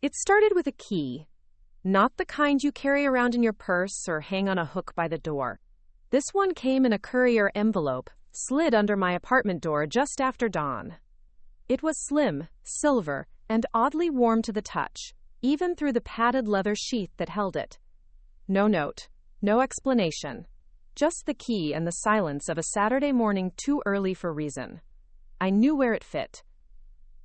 It started with a key. Not the kind you carry around in your purse or hang on a hook by the door. This one came in a courier envelope, slid under my apartment door just after dawn. It was slim, silver, and oddly warm to the touch, even through the padded leather sheath that held it. No note, no explanation. Just the key and the silence of a Saturday morning too early for reason. I knew where it fit.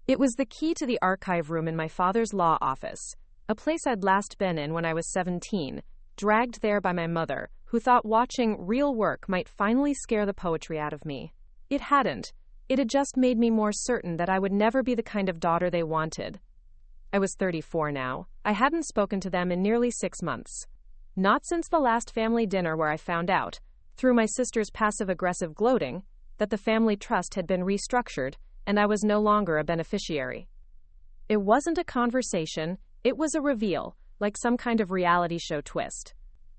It was the key to the archive room in my father's law office, a place I'd last been in when I was 17, dragged there by my mother, who thought watching real work might finally scare the poetry out of me. It hadn't. It had just made me more certain that I would never be the kind of daughter they wanted. I was 34 now. I hadn't spoken to them in nearly 6 months. Not since the last family dinner where I found out, through my sister's passive-aggressive gloating, that the family trust had been restructured and I was no longer a beneficiary. It wasn't a conversation, it was a reveal, like some kind of reality show twist.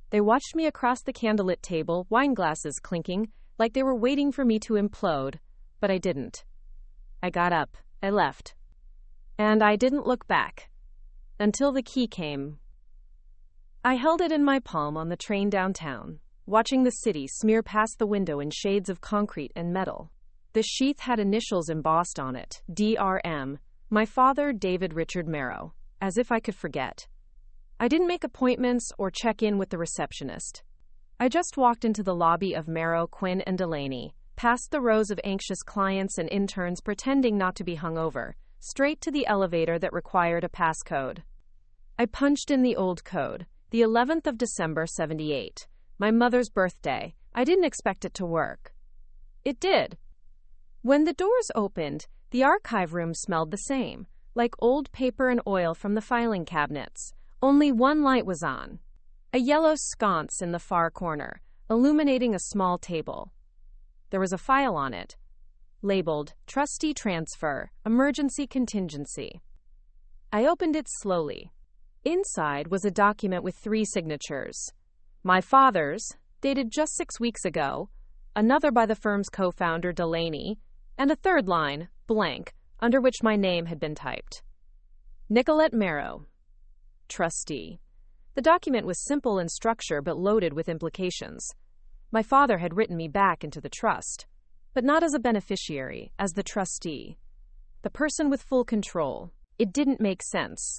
They watched me across the candlelit table, wine glasses clinking, like they were waiting for me to implode, but I didn't. I got up, I left. And I didn't look back. Until the key came. I held it in my palm on the train downtown, watching the city smear past the window in shades of concrete and metal. The sheath had initials embossed on it, DRM, my father, David Richard Merrow, as if I could forget. I didn't make appointments or check in with the receptionist. I just walked into the lobby of Merrow, Quinn, and Delaney, past the rows of anxious clients and interns pretending not to be hungover, straight to the elevator that required a passcode. I punched in the old code, the 11th of December, 78, my mother's birthday. I didn't expect it to work. It did. When the doors opened, the archive room smelled the same, like old paper and oil from the filing cabinets. Only one light was on. A yellow sconce in the far corner, illuminating a small table. There was a file on it, labeled Trustee Transfer, Emergency Contingency. I opened it slowly. Inside was a document with 3 signatures. My father's, dated just 6 weeks ago, another by the firm's co-founder Delaney, and a third line, blank, under which my name had been typed. Nicolette Merrow, Trustee. The document was simple in structure but loaded with implications. My father had written me back into the trust, but not as a beneficiary, as the trustee. The person with full control. It didn't make sense.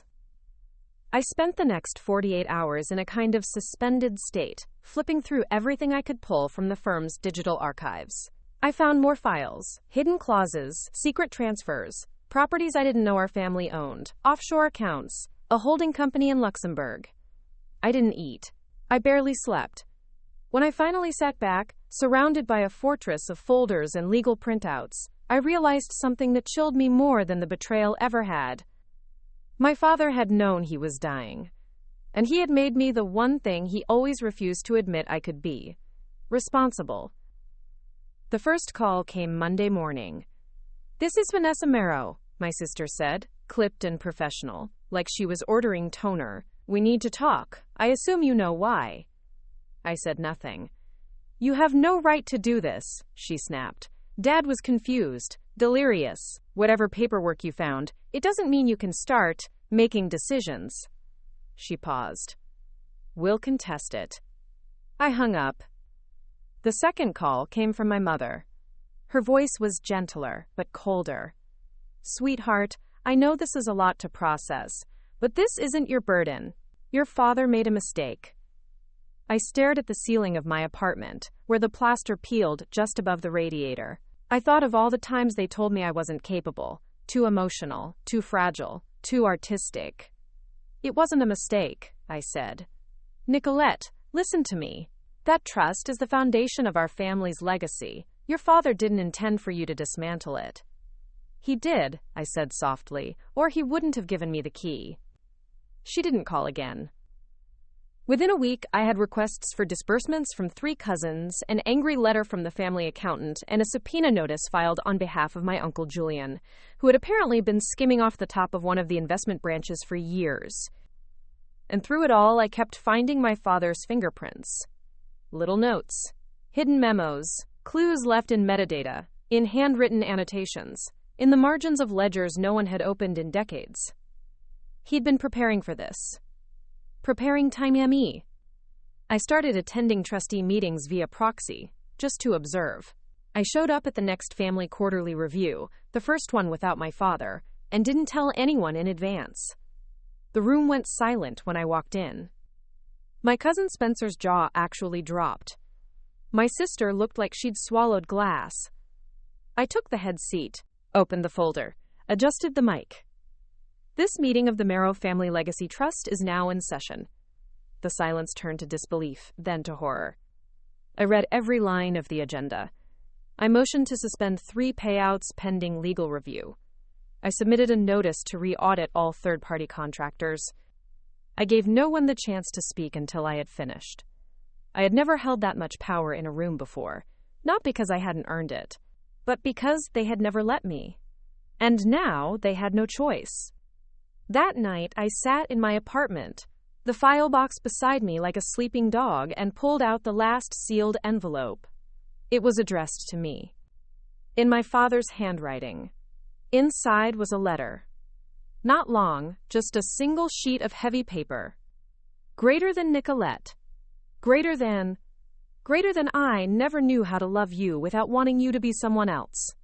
I spent the next 48 hours in a kind of suspended state, flipping through everything I could pull from the firm's digital archives. I found more files, hidden clauses, secret transfers, properties I didn't know our family owned, offshore accounts, a holding company in Luxembourg. I didn't eat. I barely slept. When I finally sat back, surrounded by a fortress of folders and legal printouts, I realized something that chilled me more than the betrayal ever had. My father had known he was dying, and he had made me the one thing he always refused to admit I could be: responsible. The first call came Monday morning. "This is Vanessa Merrow," my sister said, clipped and professional, like she was ordering toner. "We need to talk. I assume you know why." I said nothing. "You have no right to do this," she snapped. "Dad was confused, delirious. Whatever paperwork you found, it doesn't mean you can start making decisions." She paused. "We'll contest it." I hung up. The second call came from my mother. Her voice was gentler, but colder. "Sweetheart, I know this is a lot to process, but this isn't your burden. Your father made a mistake." I stared at the ceiling of my apartment, where the plaster peeled just above the radiator. I thought of all the times they told me I wasn't capable, too emotional, too fragile, too artistic. "It wasn't a mistake," I said. "Nicolette, listen to me. That trust is the foundation of our family's legacy. Your father didn't intend for you to dismantle it." "He did," I said softly, "or he wouldn't have given me the key." She didn't call again. Within a week, I had requests for disbursements from 3 cousins, an angry letter from the family accountant, and a subpoena notice filed on behalf of my Uncle Julian, who had apparently been skimming off the top of one of the investment branches for years. And through it all, I kept finding my father's fingerprints. Little notes, hidden memos, clues left in metadata, in handwritten annotations, in the margins of ledgers no one had opened in decades. He'd been preparing for this. Preparing time-me. I started attending trustee meetings via proxy, just to observe. I showed up at the next family quarterly review, the first one without my father, and didn't tell anyone in advance. The room went silent when I walked in. My cousin Spencer's jaw actually dropped. My sister looked like she'd swallowed glass. I took the head seat, opened the folder, adjusted the mic. This meeting of the Merrow Family Legacy Trust is now in session. The silence turned to disbelief, then to horror. I read every line of the agenda. I motioned to suspend 3 payouts pending legal review. I submitted a notice to re-audit all third-party contractors. I gave no one the chance to speak until I had finished. I had never held that much power in a room before, not because I hadn't earned it, but because they had never let me. And now they had no choice. That night, I sat in my apartment, the file box beside me like a sleeping dog, and pulled out the last sealed envelope. It was addressed to me, in my father's handwriting. Inside was a letter. Not long, just a single sheet of heavy paper. Greater than Nicolette. Greater than I never knew how to love you without wanting you to be someone else.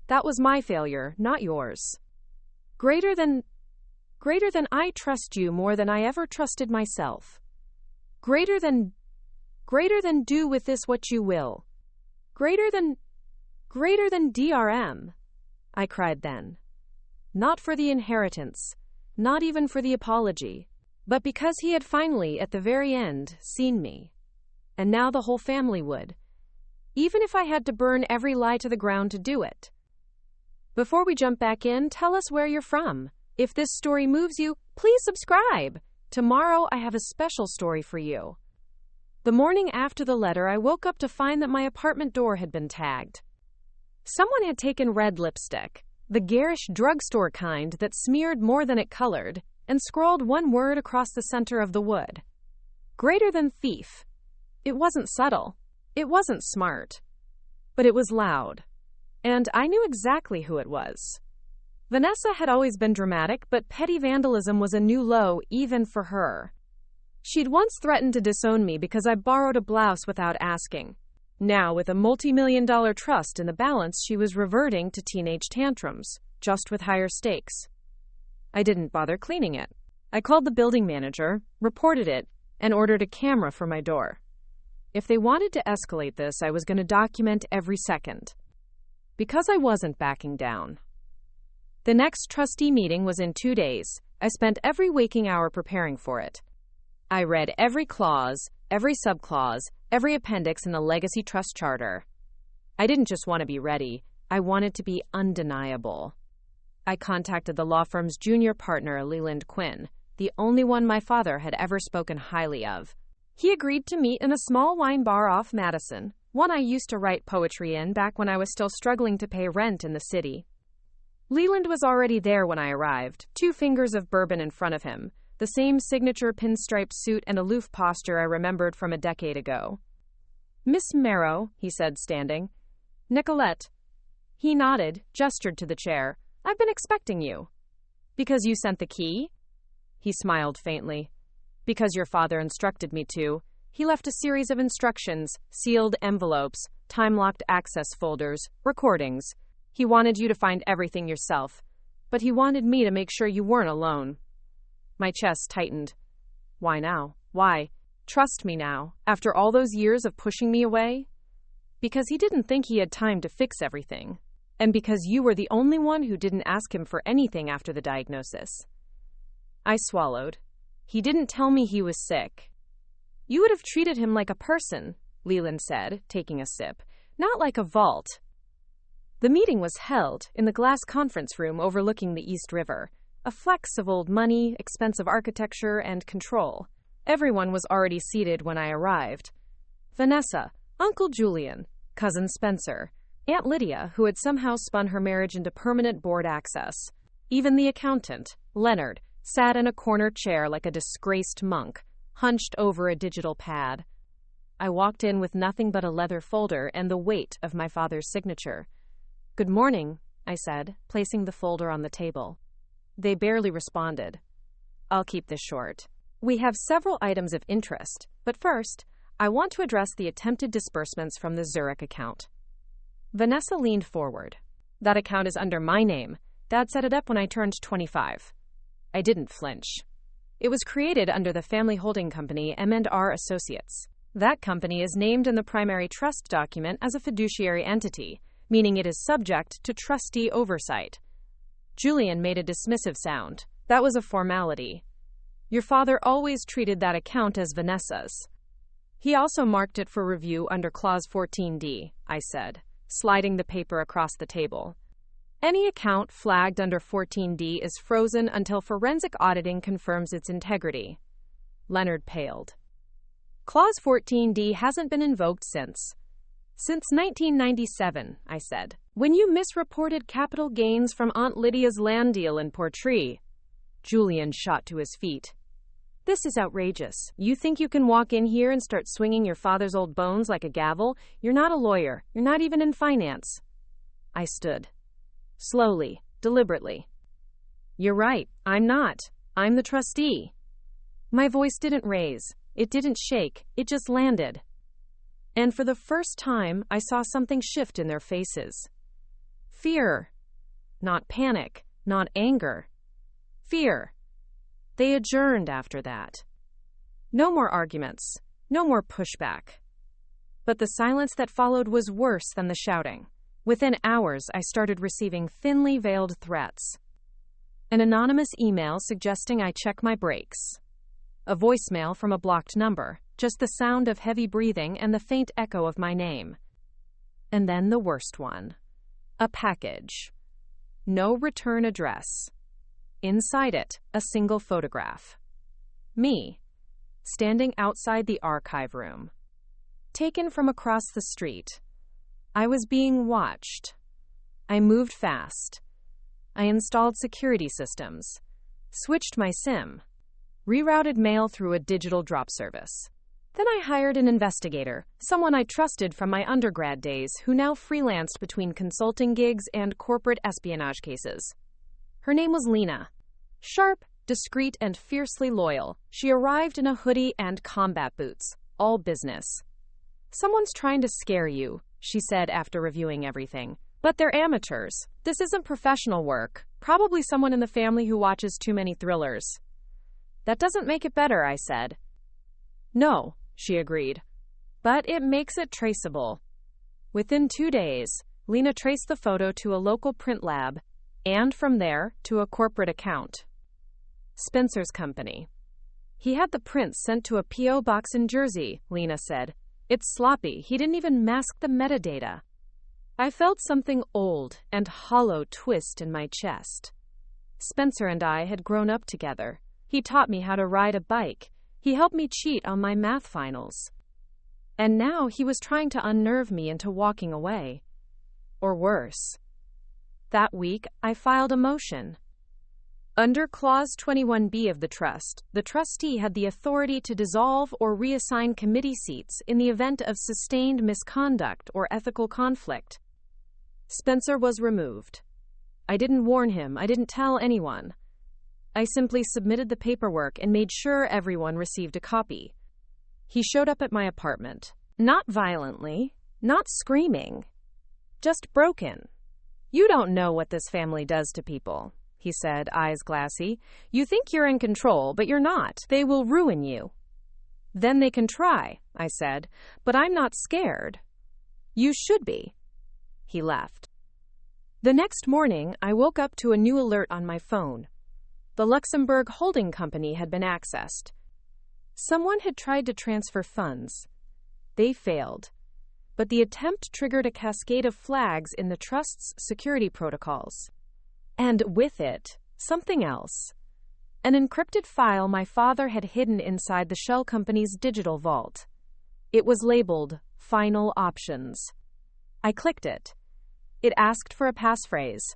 That was my failure, not yours. Greater than I trust you more than I ever trusted myself. Greater than do with this what you will. Greater than DRM, I cried then. Not for the inheritance, not even for the apology, but because he had finally, at the very end, seen me. And now the whole family would. Even if I had to burn every lie to the ground to do it. Before we jump back in, tell us where you're from. If this story moves you, please subscribe. Tomorrow I have a special story for you. The morning after the letter, I woke up to find that my apartment door had been tagged. Someone had taken red lipstick, the garish drugstore kind that smeared more than it colored, and scrawled one word across the center of the wood. Greater than thief. It wasn't subtle. It wasn't smart. But it was loud. And I knew exactly who it was. Vanessa had always been dramatic, but petty vandalism was a new low even for her. She'd once threatened to disown me because I borrowed a blouse without asking. Now, with a multi-million-dollar trust in the balance, she was reverting to teenage tantrums, just with higher stakes. I didn't bother cleaning it. I called the building manager, reported it, and ordered a camera for my door. If they wanted to escalate this, I was going to document every second. Because I wasn't backing down. The next trustee meeting was in 2 days. I spent every waking hour preparing for it. I read every clause, every subclause, every appendix in the Legacy Trust Charter. I didn't just want to be ready, I wanted to be undeniable. I contacted the law firm's junior partner, Leland Quinn, the only one my father had ever spoken highly of. He agreed to meet in a small wine bar off Madison, one I used to write poetry in back when I was still struggling to pay rent in the city. Leland was already there when I arrived, 2 fingers of bourbon in front of him, the same signature pinstripe suit and aloof posture I remembered from a decade ago. Miss Merrow, he said, standing. Nicolette. He nodded, gestured to the chair. I've been expecting you. Because you sent the key? He smiled faintly. Because your father instructed me to. He left a series of instructions, sealed envelopes, time-locked access folders, recordings. He wanted you to find everything yourself, but he wanted me to make sure you weren't alone. My chest tightened. Why now? Why? Trust me now, after all those years of pushing me away? Because he didn't think he had time to fix everything, and because you were the only one who didn't ask him for anything after the diagnosis. I swallowed. He didn't tell me he was sick. You would have treated him like a person, Leland said, taking a sip, not like a vault. The meeting was held in the glass conference room overlooking the East River, a flex of old money, expensive architecture, and control. Everyone was already seated when I arrived. Vanessa, Uncle Julian, Cousin Spencer, Aunt Lydia, who had somehow spun her marriage into permanent board access. Even the accountant, Leonard, sat in a corner chair like a disgraced monk, hunched over a digital pad. I walked in with nothing but a leather folder and the weight of my father's signature. Good morning, I said, placing the folder on the table. They barely responded. I'll keep this short. We have several items of interest, but first, I want to address the attempted disbursements from the Zurich account. Vanessa leaned forward. That account is under my name. Dad set it up when I turned 25. I didn't flinch. It was created under the family holding company M&R Associates. That company is named in the primary trust document as a fiduciary entity, meaning it is subject to trustee oversight. Julian made a dismissive sound. That was a formality. Your father always treated that account as Vanessa's. He also marked it for review under Clause 14D, I said, sliding the paper across the table. Any account flagged under 14D is frozen until forensic auditing confirms its integrity. Leonard paled. Clause 14D hasn't been invoked since 1997, I said, when you misreported capital gains from Aunt Lydia's land deal in Portree. Julian shot to his feet. This is outrageous. You think you can walk in here and start swinging your father's old bones like a gavel? You're not a lawyer. You're not even in finance. I stood. Slowly, deliberately. You're right. I'm not. I'm the trustee. My voice didn't raise. It didn't shake. It just landed. And for the first time, I saw something shift in their faces. Fear. Not panic. Not anger. Fear. They adjourned after that. No more arguments. No more pushback. But the silence that followed was worse than the shouting. Within hours, I started receiving thinly veiled threats. An anonymous email suggesting I check my brakes. A voicemail from a blocked number, just the sound of heavy breathing and the faint echo of my name. And then the worst one. A package. No return address. Inside it, a single photograph. Me, standing outside the archive room. Taken from across the street. I was being watched. I moved fast. I installed security systems, switched my SIM, rerouted mail through a digital drop service. Then I hired an investigator, someone I trusted from my undergrad days who now freelanced between consulting gigs and corporate espionage cases. Her name was Lena. Sharp, discreet, and fiercely loyal, she arrived in a hoodie and combat boots, all business. Someone's trying to scare you, she said after reviewing everything. But they're amateurs. This isn't professional work. Probably someone in the family who watches too many thrillers. That doesn't make it better, I said. No, she agreed. But it makes it traceable. Within 2 days, Lena traced the photo to a local print lab, and from there to a corporate account. Spencer's company. He had the prints sent to a P.O. box in Jersey, Lena said. It's sloppy. He didn't even mask the metadata. I felt something old and hollow twist in my chest. Spencer and I had grown up together. He taught me how to ride a bike. He helped me cheat on my math finals. And now he was trying to unnerve me into walking away. Or worse. That week, I filed a motion. Under Clause 21B of the trust, the trustee had the authority to dissolve or reassign committee seats in the event of sustained misconduct or ethical conflict. Spencer was removed. I didn't warn him. I didn't tell anyone. I simply submitted the paperwork and made sure everyone received a copy. He showed up at my apartment. Not violently, not screaming, just broken. You don't know what this family does to people, he said, eyes glassy. You think you're in control, but you're not. They will ruin you. Then they can try, I said, but I'm not scared. You should be. He left. The next morning, I woke up to a new alert on my phone. The Luxembourg holding company had been accessed. Someone had tried to transfer funds. They failed. But the attempt triggered a cascade of flags in the trust's security protocols. And with it, something else. An encrypted file my father had hidden inside the shell company's digital vault. It was labeled Final Options. I clicked it. It asked for a passphrase.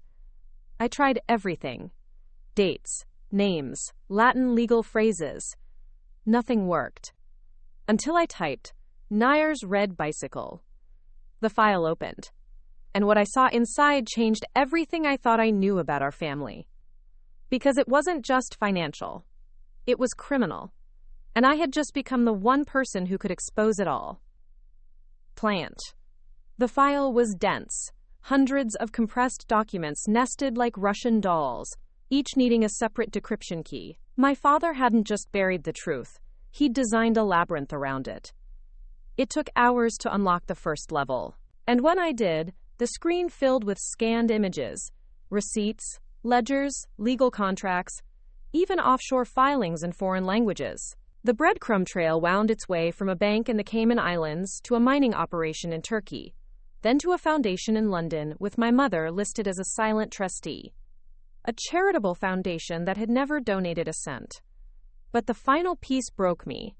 I tried everything. Dates, names, Latin legal phrases. Nothing worked. Until I typed, Neyer's red bicycle. The file opened. And what I saw inside changed everything I thought I knew about our family. Because it wasn't just financial. It was criminal. And I had just become the one person who could expose it all. Plant. The file was dense. Hundreds of compressed documents nested like Russian dolls, each needing a separate decryption key. My father hadn't just buried the truth. He'd designed a labyrinth around it. It took hours to unlock the first level. And when I did, the screen filled with scanned images, receipts, ledgers, legal contracts, even offshore filings in foreign languages. The breadcrumb trail wound its way from a bank in the Cayman Islands to a mining operation in Turkey, then to a foundation in London with my mother listed as a silent trustee. A charitable foundation that had never donated a cent. But the final piece broke me.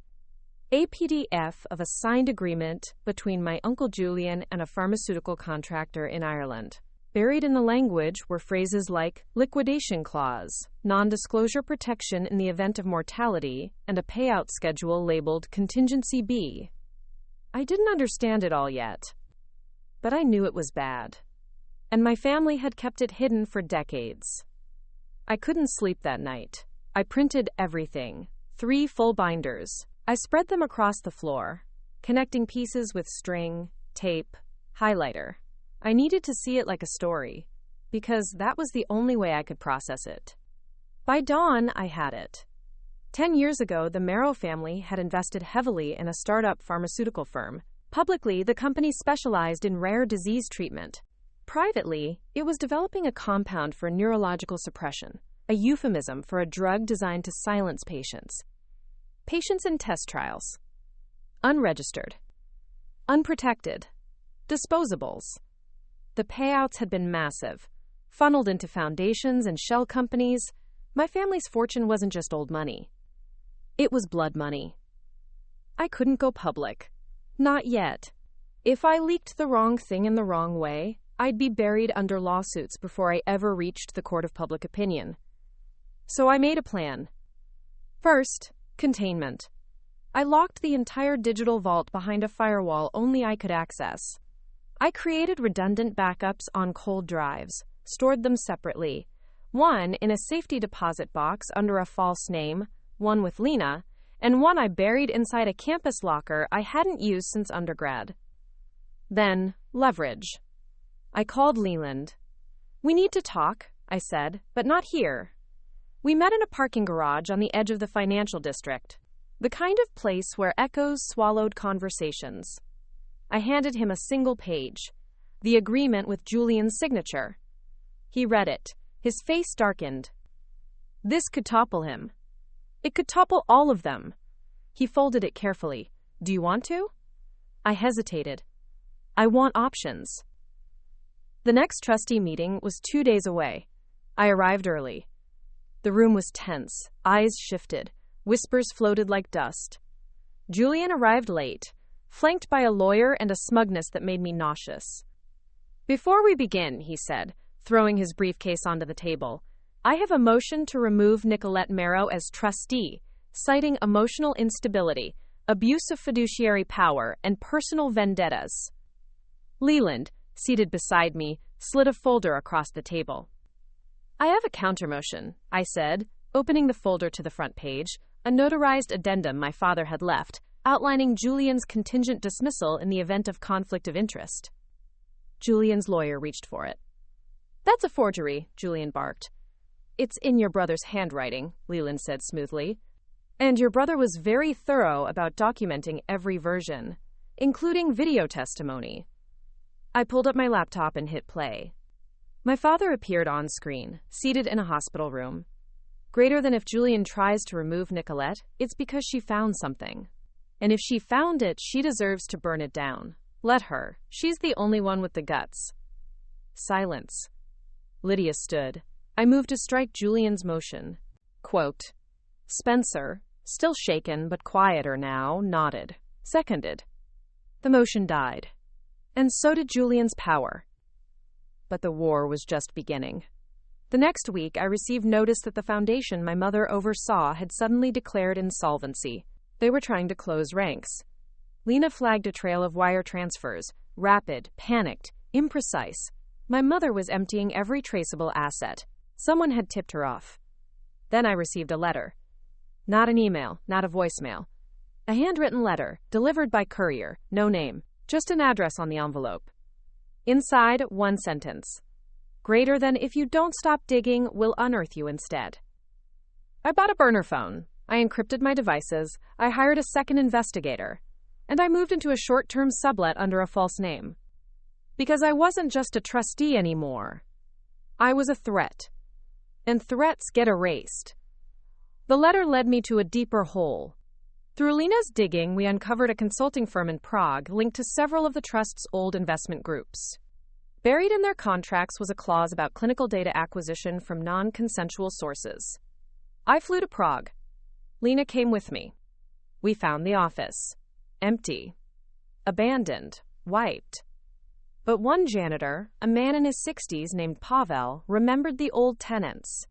A PDF of a signed agreement between my Uncle Julian and a pharmaceutical contractor in Ireland. Buried in the language were phrases like liquidation clause, non-disclosure protection in the event of mortality, and a payout schedule labeled Contingency B. I didn't understand it all yet, but I knew it was bad. And my family had kept it hidden for decades. I couldn't sleep that night. I printed everything, 3 full binders. I spread them across the floor, connecting pieces with string, tape, highlighter. I needed to see it like a story, because that was the only way I could process it. By dawn, I had it. 10 years ago, the Marrow family had invested heavily in a startup pharmaceutical firm. Publicly, the company specialized in rare disease treatment. Privately, it was developing a compound for neurological suppression, a euphemism for a drug designed to silence patients. Patients in test trials. Unregistered. Unprotected. Disposables. The payouts had been massive, funneled into foundations and shell companies. My family's fortune wasn't just old money. It was blood money. I couldn't go public. Not yet. If I leaked the wrong thing in the wrong way, I'd be buried under lawsuits before I ever reached the court of public opinion. So I made a plan. First, containment. I locked the entire digital vault behind a firewall only I could access. I created redundant backups on cold drives, stored them separately, one in a safety deposit box under a false name, one with Lena, and one I buried inside a campus locker I hadn't used since undergrad. Then, leverage. I called Leland. "We need to talk," I said, "but not here." We met in a parking garage on the edge of the financial district, the kind of place where echoes swallowed conversations. I handed him a single page, the agreement with Julian's signature. He read it. His face darkened. This could topple him. It could topple all of them. He folded it carefully. "Do you want to?" I hesitated. "I want options." The next trustee meeting was 2 days away. I arrived early. The room was tense. Eyes shifted. Whispers floated like dust. Julian arrived late, flanked by a lawyer and a smugness that made me nauseous. "Before we begin," he said, throwing his briefcase onto the table, "I have a motion to remove Nicolette Marrow as trustee, citing emotional instability, abuse of fiduciary power, and personal vendettas." Leland, seated beside me, slid a folder across the table. "I have a countermotion," I said, opening the folder to the front page, a notarized addendum my father had left, outlining Julian's contingent dismissal in the event of conflict of interest. Julian's lawyer reached for it. "That's a forgery," Julian barked. "It's in your brother's handwriting," Leland said smoothly. "And your brother was very thorough about documenting every version, including video testimony." I pulled up my laptop and hit play. My father appeared on screen, seated in a hospital room. Greater than if Julian tries to remove Nicolette, it's because she found something. And if she found it, she deserves to burn it down. Let her. She's the only one with the guts. Silence. Lydia stood. I moved to strike Julian's motion. Quote. Spencer, still shaken but quieter now, nodded. Seconded. The motion died. And so did Julian's power. But the war was just beginning. The next week, I received notice that the foundation my mother oversaw had suddenly declared insolvency. They were trying to close ranks. Lena flagged a trail of wire transfers, rapid, panicked, imprecise. My mother was emptying every traceable asset. Someone had tipped her off. Then I received a letter. Not an email, not a voicemail. A handwritten letter, delivered by courier, no name, just an address on the envelope. Inside, one sentence. Greater than if you don't stop digging, we'll unearth you instead. I bought a burner phone. I encrypted my devices. I hired a second investigator. And I moved into a short-term sublet under a false name. Because I wasn't just a trustee anymore. I was a threat. And threats get erased. The letter led me to a deeper hole. Through Lena's digging, we uncovered a consulting firm in Prague linked to several of the trust's old investment groups. Buried in their contracts was a clause about clinical data acquisition from non-consensual sources. I flew to Prague. Lena came with me. We found the office. Empty. Abandoned. Wiped. But one janitor, a man in his 60s named Pavel, remembered the old tenants.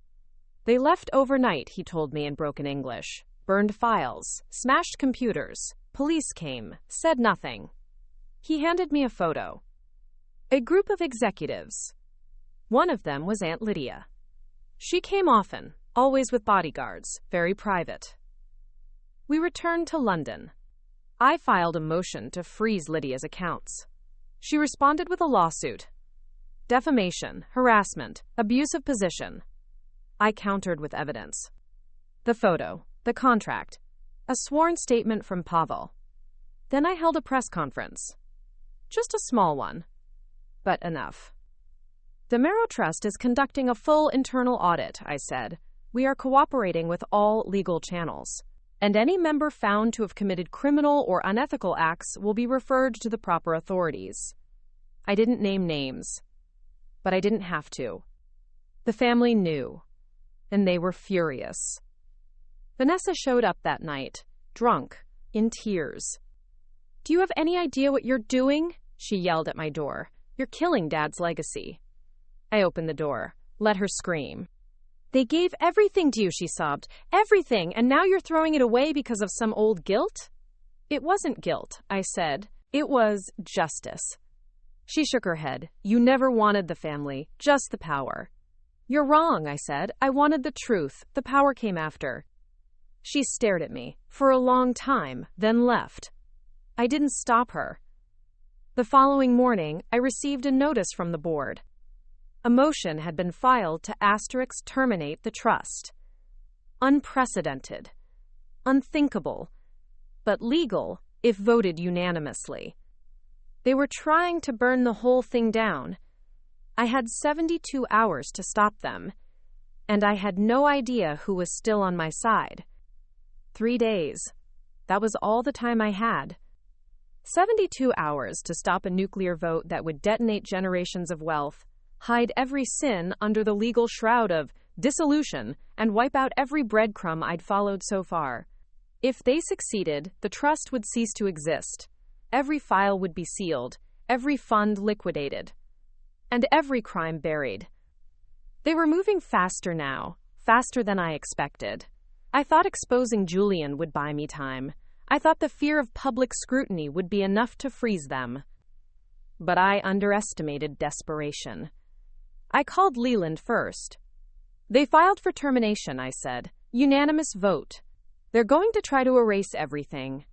They left overnight, he told me in broken English. Burned files, smashed computers. Police came, said nothing. He handed me a photo. A group of executives. One of them was Aunt Lydia. She came often, always with bodyguards, very private. We returned to London. I filed a motion to freeze Lydia's accounts. She responded with a lawsuit. Defamation, harassment, abuse of position. I countered with evidence. The photo, the contract, a sworn statement from Pavel. Then I held a press conference. Just a small one, but enough. The Marrow Trust is conducting a full internal audit, I said. We are cooperating with all legal channels, and any member found to have committed criminal or unethical acts will be referred to the proper authorities. I didn't name names, but I didn't have to. The family knew, and they were furious. Vanessa showed up that night, drunk, in tears. "Do you have any idea what you're doing?" she yelled at my door. "You're killing Dad's legacy." I opened the door, let her scream. "They gave everything to you," she sobbed. "Everything, and now you're throwing it away because of some old guilt?" "It wasn't guilt," I said. "It was justice." She shook her head. "You never wanted the family, just the power." "You're wrong," I said. "I wanted the truth. The power came after." She stared at me for a long time, then left. I didn't stop her. The following morning, I received a notice from the board. A motion had been filed to * terminate the trust. Unprecedented. Unthinkable. But legal, if voted unanimously. They were trying to burn the whole thing down. I had 72 hours to stop them, and I had no idea who was still on my side. 3 days. That was all the time I had. 72 hours to stop a nuclear vote that would detonate generations of wealth, hide every sin under the legal shroud of dissolution, and wipe out every breadcrumb I'd followed so far. If they succeeded, the trust would cease to exist. Every file would be sealed, every fund liquidated, and every crime buried. They were moving faster now, faster than I expected. I thought exposing Julian would buy me time. I thought the fear of public scrutiny would be enough to freeze them. But I underestimated desperation. I called Leland first. "They filed for termination," I said. "Unanimous vote. They're going to try to erase everything."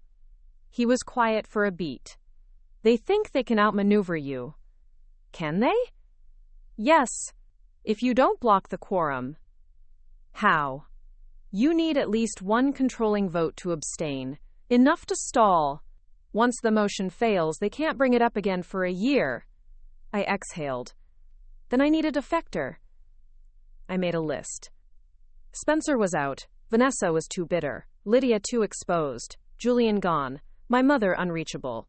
He was quiet for a beat. "They think they can outmaneuver you." "Can they?" "Yes, if you don't block the quorum." "How?" "You need at least one controlling vote to abstain. Enough to stall. Once the motion fails, they can't bring it up again for a year." I exhaled. "Then I need a defector." I made a list. Spencer was out. Vanessa was too bitter. Lydia too exposed. Julian gone. My mother unreachable.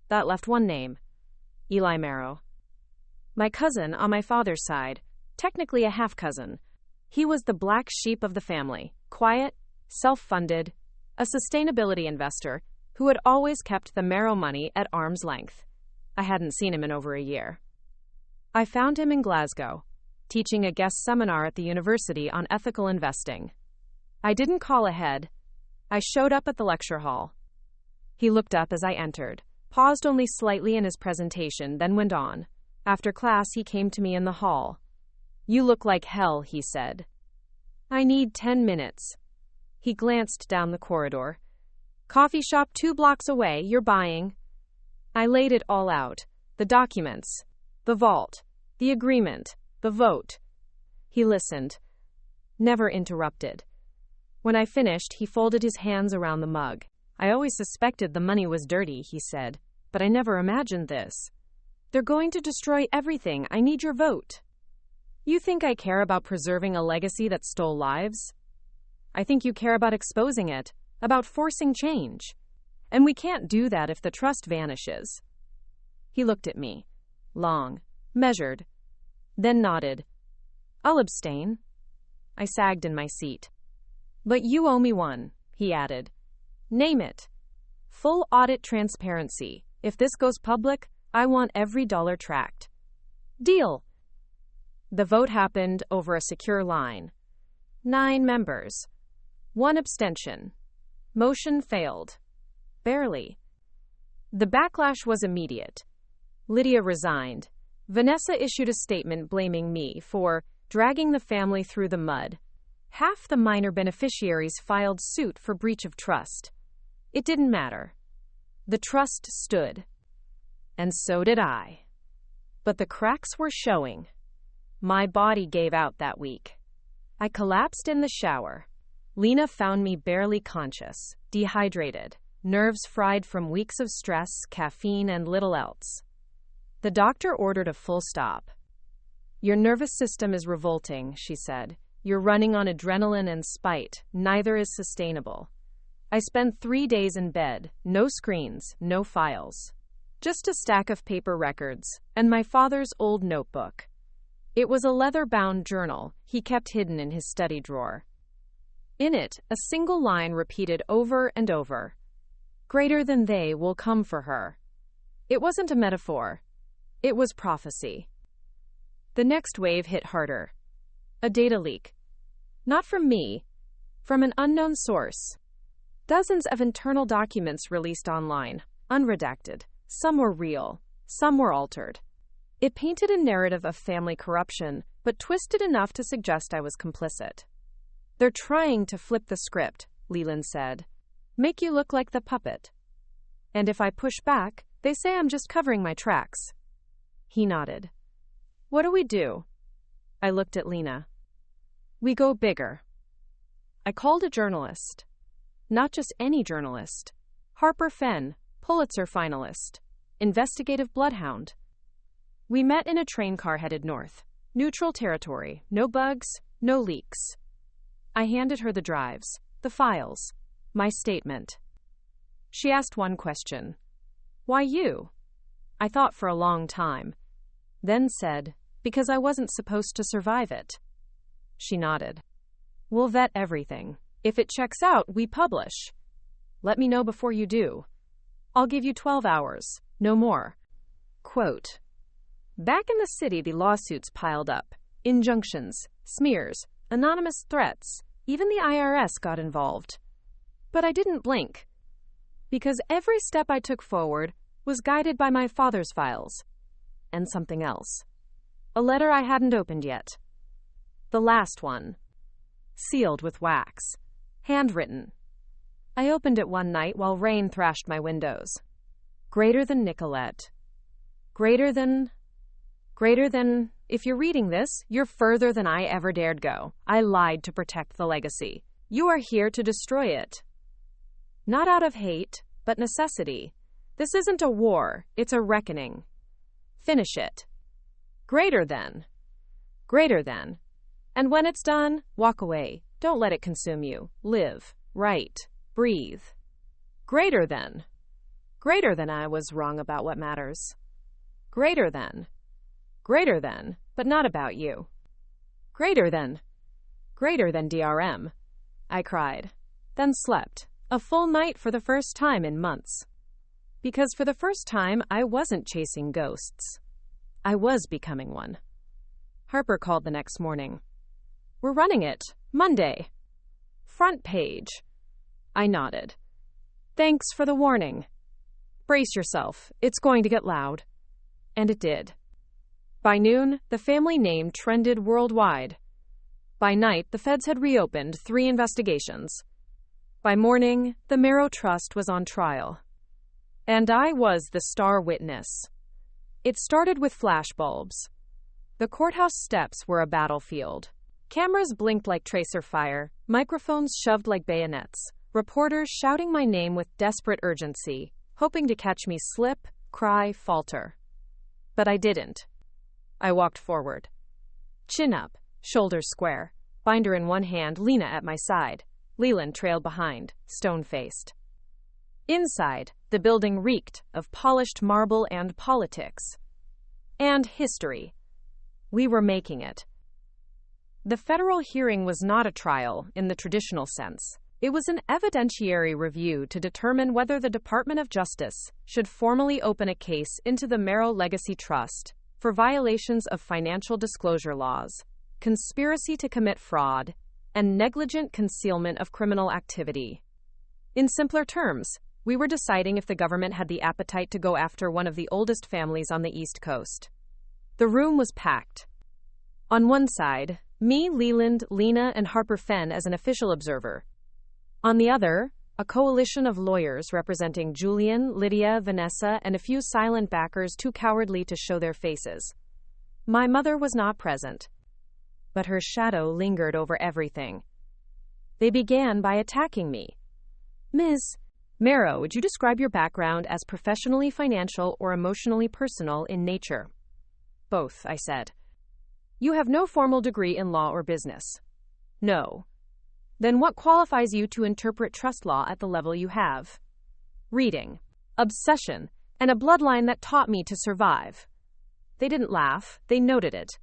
That left one name. Eli Marrow. My cousin on my father's side, technically a half-cousin. He was the black sheep of the family, quiet, self-funded, a sustainability investor who had always kept the Marrow money at arm's length. I hadn't seen him in over a year. I found him in Glasgow, teaching a guest seminar at the university on ethical investing. I didn't call ahead. I showed up at the lecture hall. He looked up as I entered, paused only slightly in his presentation, then went on. After class, he came to me in the hall. "You look like hell," he said. "I need 10 minutes. He glanced down the corridor. Coffee shop 2 blocks away, you're buying. I laid it all out. The documents, the vault, the agreement, the vote. He listened, never interrupted. When I finished, he folded his hands around the mug. I always suspected the money was dirty, he said, but I never imagined this. They're going to destroy everything. I need your vote. You think I care about preserving a legacy that stole lives? I think you care about exposing it, about forcing change. And we can't do that if the trust vanishes. He looked at me, long, measured, then nodded. I'll abstain. I sagged in my seat. But you owe me one, he added. Name it. Full audit transparency. If this goes public, I want every dollar tracked. Deal. The vote happened over a secure line. 9 members. 1 abstention. Motion failed. Barely. The backlash was immediate. Lydia resigned. Vanessa issued a statement blaming me for dragging the family through the mud. Half the minor beneficiaries filed suit for breach of trust. It didn't matter. The trust stood. And so did I. But the cracks were showing. My body gave out that week. I collapsed in the shower. Lena found me barely conscious, dehydrated, nerves fried from weeks of stress, caffeine, and little else. The doctor ordered a full stop. Your nervous system is revolting, she said. You're running on adrenaline and spite. Neither is sustainable. I spent 3 days in bed, no screens, no files. Just a stack of paper records, and my father's old notebook. It was a leather-bound journal he kept hidden in his study drawer. In it, a single line repeated over and over. Greater than they will come for her. It wasn't a metaphor. It was prophecy. The next wave hit harder. A data leak. Not from me, from an unknown source. Dozens of internal documents released online, unredacted. Some were real, some were altered. It painted a narrative of family corruption, but twisted enough to suggest I was complicit. They're trying to flip the script, Leland said. Make you look like the puppet. And if I push back, they say I'm just covering my tracks. He nodded. What do we do? I looked at Lena. We go bigger. I called a journalist. Not just any journalist. Harper Fenn, Pulitzer finalist. Investigative bloodhound. We met in a train car headed north. Neutral territory. No bugs, no leaks. I handed her the drives, the files, my statement. She asked one question. Why you? I thought for a long time. Then said, because I wasn't supposed to survive it. She nodded. We'll vet everything. If it checks out, we publish. Let me know before you do. I'll give you 12 hours, no more. Quote. Back in the city, the lawsuits piled up. Injunctions, smears, anonymous threats. Even the IRS got involved. But I didn't blink. Because every step I took forward was guided by my father's files. And something else. A letter I hadn't opened yet. The last one. Sealed with wax. Handwritten. I opened it one night while rain thrashed my windows. Greater than Nicolette. Greater than, if you're reading this, you're further than I ever dared go. I lied to protect the legacy. You are here to destroy it. Not out of hate, but necessity. This isn't a war, it's a reckoning. Finish it. Greater than. And when it's done, walk away. Don't let it consume you. Live. Write. Breathe. Greater than I was wrong about what matters. Greater than, but not about you. Greater than DRM, I cried, then slept, a full night for the first time in months. Because for the first time, I wasn't chasing ghosts. I was becoming one. Harper called the next morning. We're running it, Monday. Front page. I nodded. Thanks for the warning. Brace yourself, it's going to get loud. And it did. By noon, the family name trended worldwide. By night, the feds had reopened 3 investigations. By morning, the Marrow Trust was on trial. And I was the star witness. It started with flashbulbs. The courthouse steps were a battlefield. Cameras blinked like tracer fire, microphones shoved like bayonets, reporters shouting my name with desperate urgency, hoping to catch me slip, cry, falter. But I didn't. I walked forward. Chin up, shoulders square, binder in one hand, Lena at my side. Leland trailed behind, stone-faced. Inside, the building reeked of polished marble and politics. And history. We were making it. The federal hearing was not a trial in the traditional sense. It was an evidentiary review to determine whether the Department of Justice should formally open a case into the Marrow Legacy Trust for violations of financial disclosure laws, conspiracy to commit fraud, and negligent concealment of criminal activity. In simpler terms, we were deciding if the government had the appetite to go after one of the oldest families on the East Coast. The room was packed. On one side, me, Leland, Lena, and Harper Fenn as an official observer. On the other, a coalition of lawyers representing Julian, Lydia, Vanessa, and a few silent backers too cowardly to show their faces. My mother was not present, but her shadow lingered over everything. They began by attacking me. Ms. Marrow, would you describe your background as professionally financial or emotionally personal in nature? Both, I said. You have no formal degree in law or business. No. Then what qualifies you to interpret trust law at the level you have? Reading, obsession, and a bloodline that taught me to survive. They didn't laugh, they noted it.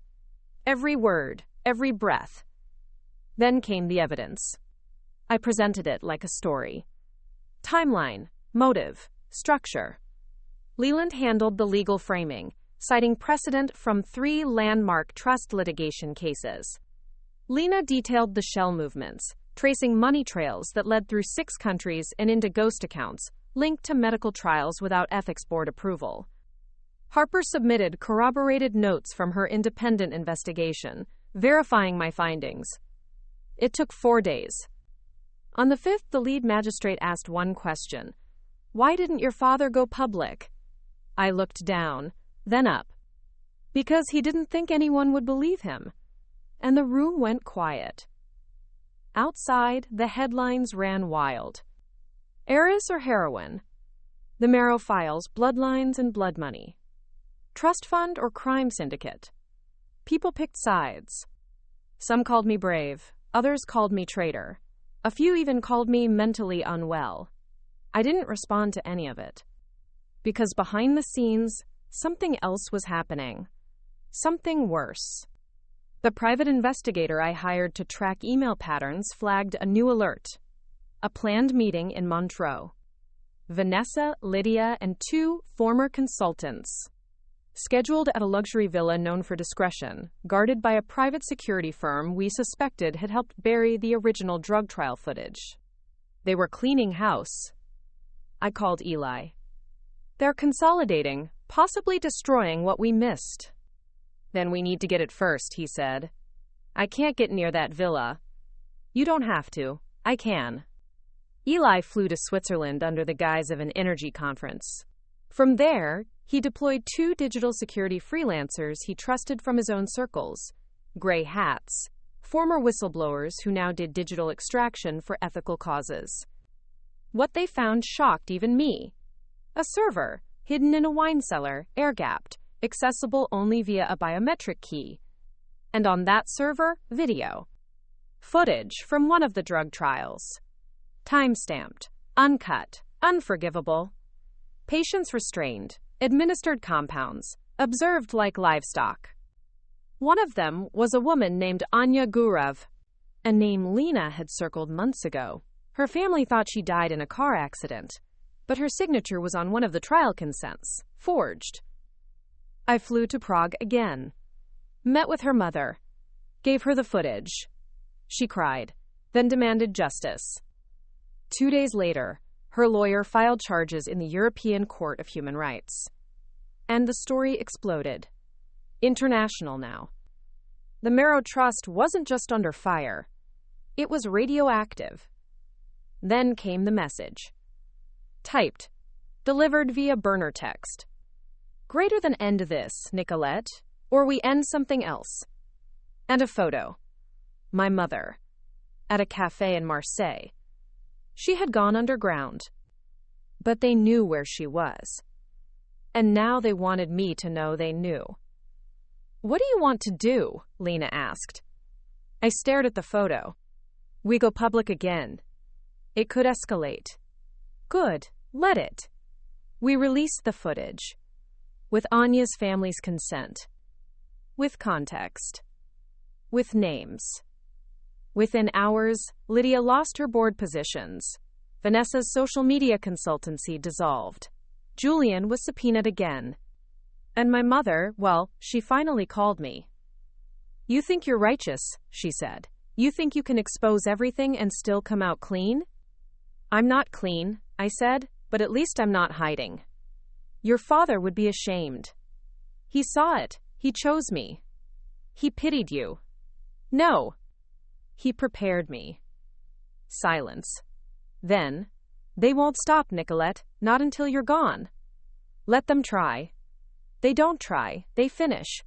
Every word, every breath. Then came the evidence. I presented it like a story. Timeline, motive, structure. Leland handled the legal framing, citing precedent from 3 landmark trust litigation cases. Lena detailed the shell movements, tracing money trails that led through 6 countries and into ghost accounts, linked to medical trials without ethics board approval. Harper submitted corroborated notes from her independent investigation, verifying my findings. It took 4 days. On the 5th, the lead magistrate asked one question. Why didn't your father go public? I looked down, then up. Because he didn't think anyone would believe him. And the room went quiet. Outside, the headlines ran wild. Heiress or heroine? The Marrow Files, bloodlines and blood money. Trust fund or crime syndicate? People picked sides. Some called me brave, others called me traitor. A few even called me mentally unwell. I didn't respond to any of it. Because behind the scenes, something else was happening. Something worse. The private investigator I hired to track email patterns flagged a new alert. A planned meeting in Montreux. Vanessa, Lydia, and 2 former consultants. Scheduled at a luxury villa known for discretion, guarded by a private security firm we suspected had helped bury the original drug trial footage. They were cleaning house. I called Eli. They're consolidating, possibly destroying what we missed. Then we need to get it first, he said. I can't get near that villa. You don't have to. I can. Eli flew to Switzerland under the guise of an energy conference. From there, he deployed 2 digital security freelancers he trusted from his own circles, gray hats, former whistleblowers who now did digital extraction for ethical causes. What they found shocked even me. A server, hidden in a wine cellar, air-gapped, accessible only via a biometric key. And on that server, video. Footage from one of the drug trials. Time-stamped, uncut, unforgivable. Patients restrained, administered compounds, observed like livestock. One of them was a woman named Anya Gurav, a name Lena had circled months ago. Her family thought she died in a car accident, but her signature was on one of the trial consents, forged. I flew to Prague again, met with her mother, gave her the footage. She cried, then demanded justice. 2 days later, her lawyer filed charges in the European Court of Human Rights. And the story exploded. International now. The Marrow Trust wasn't just under fire. It was radioactive. Then came the message. Typed. Delivered via burner text. Greater than end this, Nicolette, or we end something else. And a photo. My mother. At a cafe in Marseille. She had gone underground. But they knew where she was. And now they wanted me to know they knew. What do you want to do? Lena asked. I stared at the photo. We go public again. It could escalate. Good, let it. We released the footage. With Anya's family's consent. With context. With names. Within hours, Lydia lost her board positions. Vanessa's social media consultancy dissolved. Julian was subpoenaed again. And my mother, well, she finally called me. You think you're righteous, she said. You think you can expose everything and still come out clean? I'm not clean, I said, but at least I'm not hiding. Your father would be ashamed. He saw it. He chose me. He pitied you. No. He prepared me. Silence. Then, they won't stop, Nicolette, not until you're gone. Let them try. They don't try, they finish.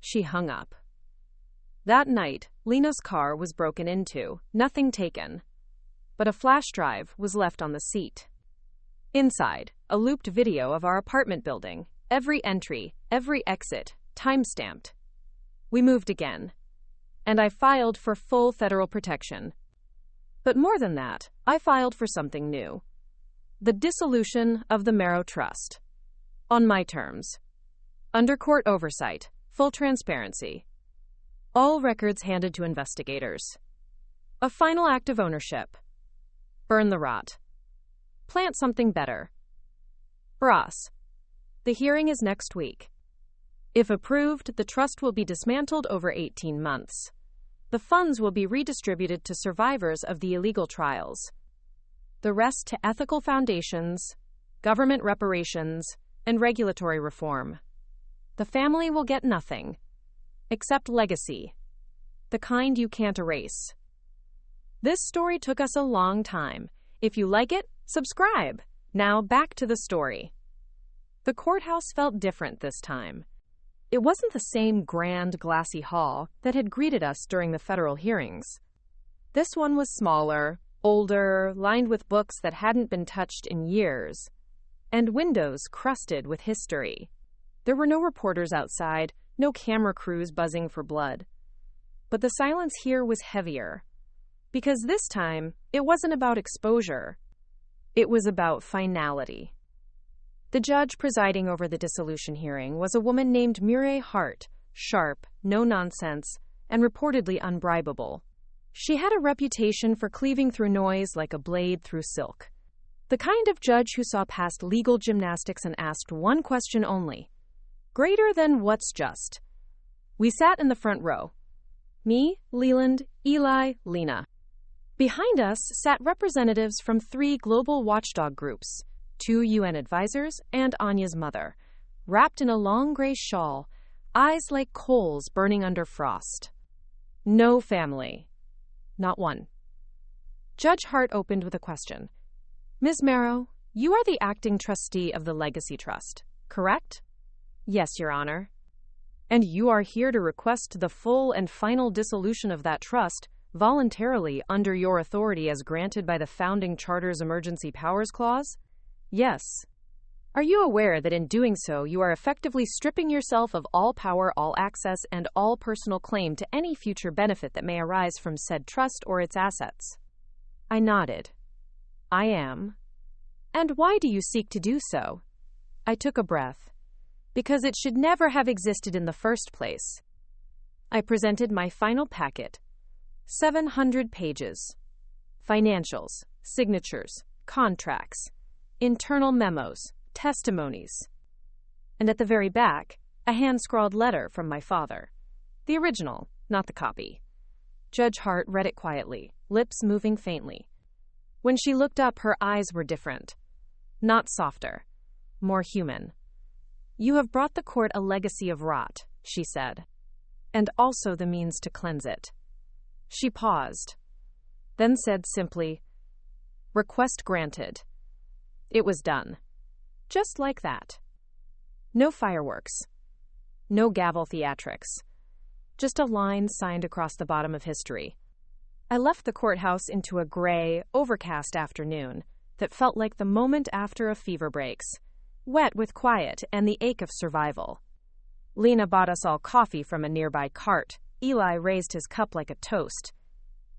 She hung up. That night, Lena's car was broken into, nothing taken. But a flash drive was left on the seat. Inside, a looped video of our apartment building, every entry, every exit, time-stamped. We moved again. And I filed for full federal protection. But more than that, I filed for something new. The dissolution of the Marrow Trust. On my terms. Under court oversight, full transparency. All records handed to investigators. A final act of ownership. Burn the rot. Plant something better. Ross. The hearing is next week. If approved, the trust will be dismantled over 18 months. The funds will be redistributed to survivors of the illegal trials. The rest to ethical foundations, government reparations, and regulatory reform. The family will get nothing, except legacy, the kind you can't erase. This story took us a long time. If you like it, subscribe. Now back to the story. The courthouse felt different this time. It wasn't the same grand, glassy hall that had greeted us during the federal hearings. This one was smaller, older, lined with books that hadn't been touched in years, and windows crusted with history. There were no reporters outside, no camera crews buzzing for blood. But the silence here was heavier, because this time, it wasn't about exposure. It was about finality. The judge presiding over the dissolution hearing was a woman named Mireille Hart, sharp, no-nonsense, and reportedly unbribable. She had a reputation for cleaving through noise like a blade through silk. The kind of judge who saw past legal gymnastics and asked one question only. Greater than what's just. We sat in the front row. Me, Leland, Eli, Lena. Behind us sat representatives from 3 global watchdog groups, 2 UN advisors, and Anya's mother, wrapped in a long gray shawl, eyes like coals burning under frost. No family. Not one. Judge Hart opened with a question. Ms. Marrow, you are the acting trustee of the Legacy Trust, correct? Yes, Your Honor. And you are here to request the full and final dissolution of that trust, voluntarily under your authority as granted by the Founding Charter's Emergency Powers Clause? Yes. Are you aware that in doing so, you are effectively stripping yourself of all power, all access, and all personal claim to any future benefit that may arise from said trust or its assets? I nodded. I am. And why do you seek to do so? I took a breath. Because it should never have existed in the first place. I presented my final packet. 700 pages. Financials, signatures, contracts, internal memos, testimonies. And at the very back, a hand-scrawled letter from my father. The original, not the copy. Judge Hart read it quietly, lips moving faintly. When she looked up, her eyes were different. Not softer, more human. You have brought the court a legacy of rot, she said, and also the means to cleanse it. She paused, then said simply, Request granted. It was done. Just like that. No fireworks. No gavel theatrics. Just a line signed across the bottom of history. I left the courthouse into a gray, overcast afternoon that felt like the moment after a fever breaks, wet with quiet and the ache of survival. Lena bought us all coffee from a nearby cart. Eli raised his cup like a toast.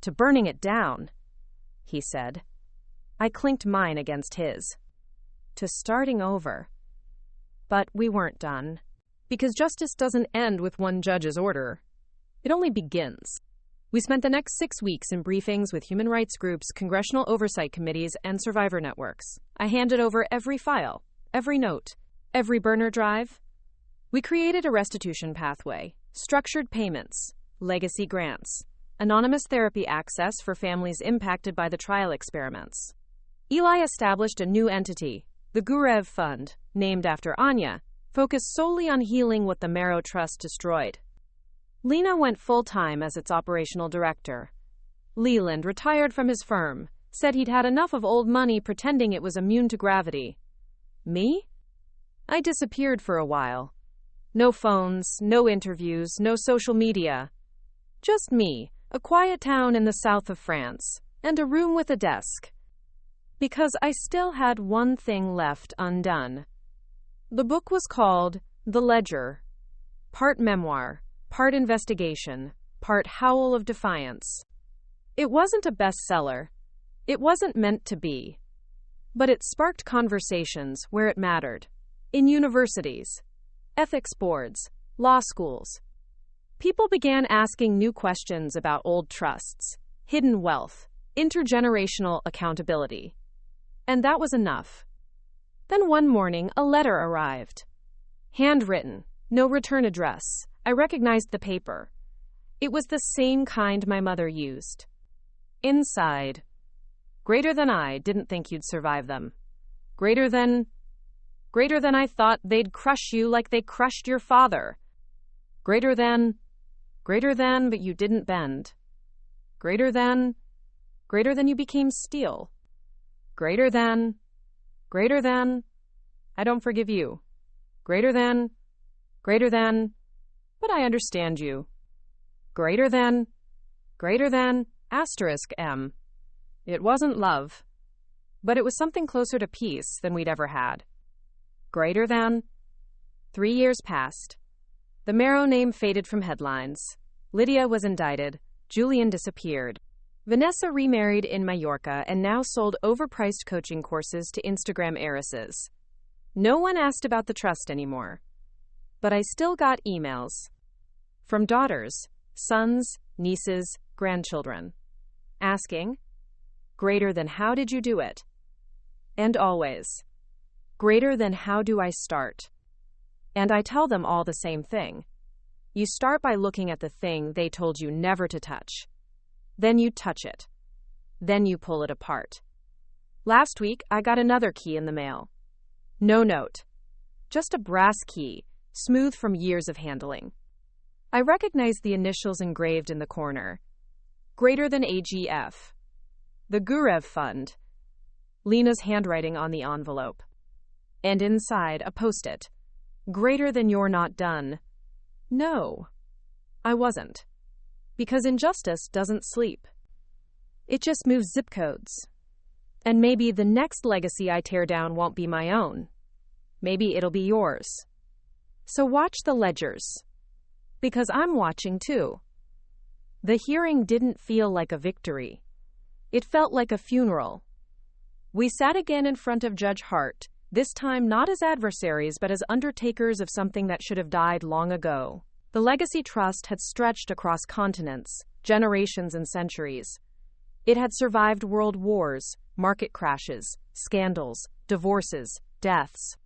"To burning it down," he said. I clinked mine against his. To starting over. But we weren't done. Because justice doesn't end with one judge's order. It only begins. We spent the next 6 weeks in briefings with human rights groups, congressional oversight committees, and survivor networks. I handed over every file, every note, every burner drive. We created a restitution pathway, structured payments, legacy grants, anonymous therapy access for families impacted by the trial experiments. Eli established a new entity, the Gurev Fund, named after Anya, focused solely on healing what the Marrow Trust destroyed. Lena went full-time as its operational director. Leland retired from his firm, said he'd had enough of old money pretending it was immune to gravity. Me? I disappeared for a while. No phones, no interviews, no social media. Just me, a quiet town in the south of France, and a room with a desk. Because I still had one thing left undone. The book was called The Ledger, part memoir, part investigation, part howl of defiance. It wasn't a bestseller. It wasn't meant to be. But it sparked conversations where it mattered. In universities, ethics boards, law schools. People began asking new questions about old trusts, hidden wealth, intergenerational accountability. And that was enough. Then one morning, a letter arrived. Handwritten, no return address. I recognized the paper. It was the same kind my mother used. Inside, greater than I didn't think you'd survive them. Greater than I thought they'd crush you like they crushed your father. Greater than, but you didn't bend. Greater than you became steel. Greater than, I don't forgive you. Greater than, but I understand you. Greater than, asterisk M. It wasn't love, but it was something closer to peace than we'd ever had. Greater than. 3 years passed. The Marrow name faded from headlines. Lydia was indicted. Julian disappeared. Vanessa remarried in Mallorca and now sold overpriced coaching courses to Instagram heiresses. No one asked about the trust anymore. But I still got emails. From daughters, sons, nieces, grandchildren. Asking, greater than how did you do it? And always, greater than how do I start? And I tell them all the same thing. You start by looking at the thing they told you never to touch. Then you touch it. Then you pull it apart. Last week, I got another key in the mail. No note. Just a brass key, smooth from years of handling. I recognized the initials engraved in the corner. Greater than AGF. The Gurev Fund. Lena's handwriting on the envelope. And inside, a post-it. Greater than you're not done. No, I wasn't. Because injustice doesn't sleep. It just moves zip codes. And maybe the next legacy I tear down won't be my own. Maybe it'll be yours. So watch the ledgers. Because I'm watching too. The hearing didn't feel like a victory. It felt like a funeral. We sat again in front of Judge Hart, this time not as adversaries but as undertakers of something that should have died long ago. The legacy trust had stretched across continents, generations and centuries. It had survived world wars, market crashes, scandals, divorces, deaths.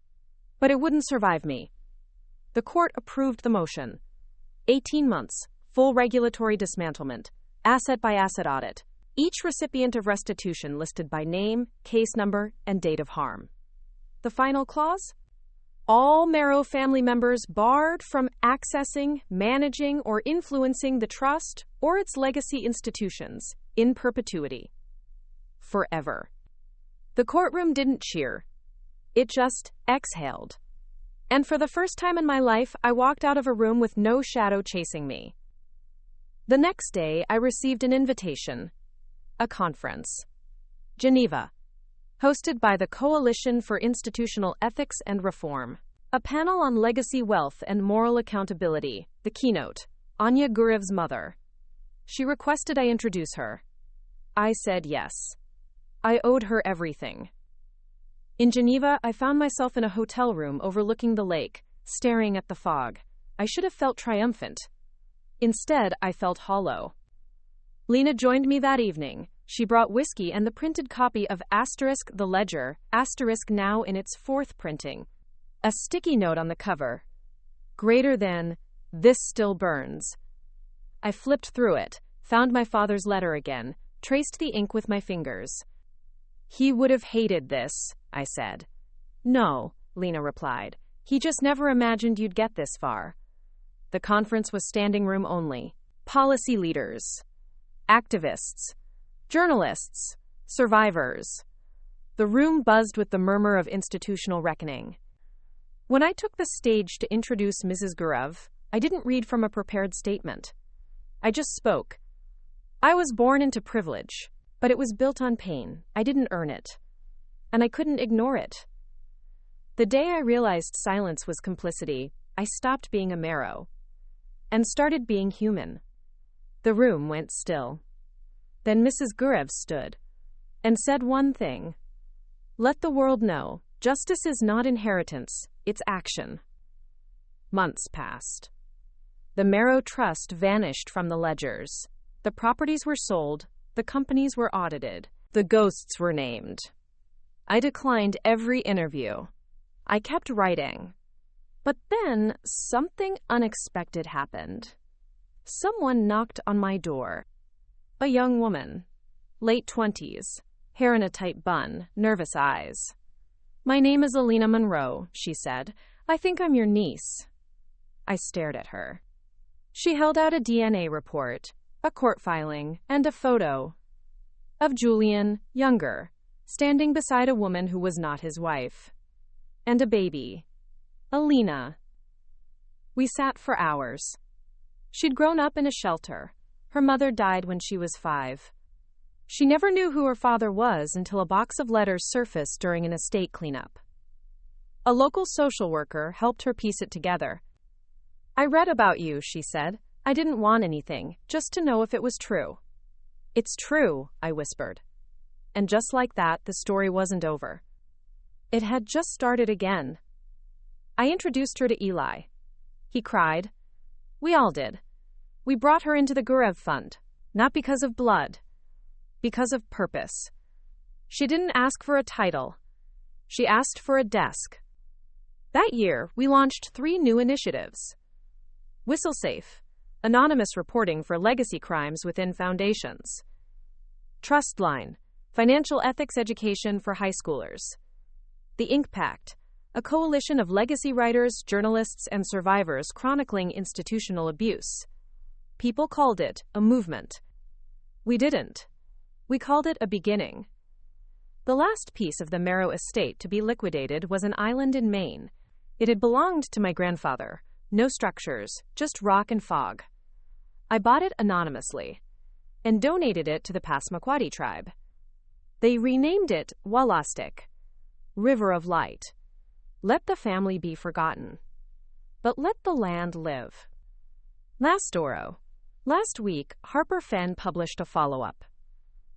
But it wouldn't survive me. The court approved the motion. 18 months, full regulatory dismantlement, asset-by-asset audit, each recipient of restitution listed by name, case number, and date of harm. The final clause? All Marrow family members barred from accessing, managing, or influencing the trust or its legacy institutions in perpetuity. Forever. The courtroom didn't cheer. It just exhaled. And for the first time in my life, I walked out of a room with no shadow chasing me. The next day, I received an invitation. A conference. Geneva. Hosted by the Coalition for Institutional Ethics and Reform. A panel on legacy wealth and moral accountability. The keynote. Anya Gurev's mother. She requested I introduce her. I said yes. I owed her everything. In Geneva, I found myself in a hotel room overlooking the lake, staring at the fog. I should have felt triumphant. Instead, I felt hollow. Lena joined me that evening. She brought whiskey and the printed copy of *, the Ledger, * now in its 4th printing. A sticky note on the cover. Greater than, this still burns. I flipped through it, found my father's letter again, traced the ink with my fingers. He would have hated this, I said. No, Lena replied. He just never imagined you'd get this far. The conference was standing room only. Policy leaders, activists, journalists, survivors. The room buzzed with the murmur of institutional reckoning. When I took the stage to introduce Mrs. Gurev, I didn't read from a prepared statement. I just spoke. I was born into privilege, but it was built on pain. I didn't earn it. And I couldn't ignore it. The day I realized silence was complicity, I stopped being a marrow and started being human. The room went still. Then Mrs. Gurev stood and said one thing. Let the world know, justice is not inheritance, it's action. Months passed. The Marrow Trust vanished from the ledgers. The properties were sold, the companies were audited, the ghosts were named. I declined every interview. I kept writing. But then something unexpected happened. Someone knocked on my door. A young woman, late 20s, hair in a tight bun, nervous eyes. My name is Alina Monroe, she said. I think I'm your niece. I stared at her. She held out a DNA report, a court filing, and a photo of Julian, younger, standing beside a woman who was not his wife. And a baby. Alina. We sat for hours. She'd grown up in a shelter. Her mother died when she was 5. She never knew who her father was until a box of letters surfaced during an estate cleanup. A local social worker helped her piece it together. I read about you, she said. I didn't want anything, just to know if it was true. It's true, I whispered. And just like that, the story wasn't over. It had just started again. I introduced her to Eli. He cried. We all did. We brought her into the Gurev Fund, not because of blood, because of purpose. She didn't ask for a title. She asked for a desk. That year, we launched 3 new initiatives. WhistleSafe, anonymous reporting for legacy crimes within foundations. TrustLine, financial ethics education for high schoolers. The Ink Pact, a coalition of legacy writers, journalists, and survivors chronicling institutional abuse. People called it a movement. We didn't. We called it a beginning. The last piece of the Marrow estate to be liquidated was an island in Maine. It had belonged to my grandfather. No structures, just rock and fog. I bought it anonymously and donated it to the Passamaquoddy tribe. They renamed it Wallostic, River of Light. Let the family be forgotten, but let the land live. Last week, Harper Fenn published a follow-up.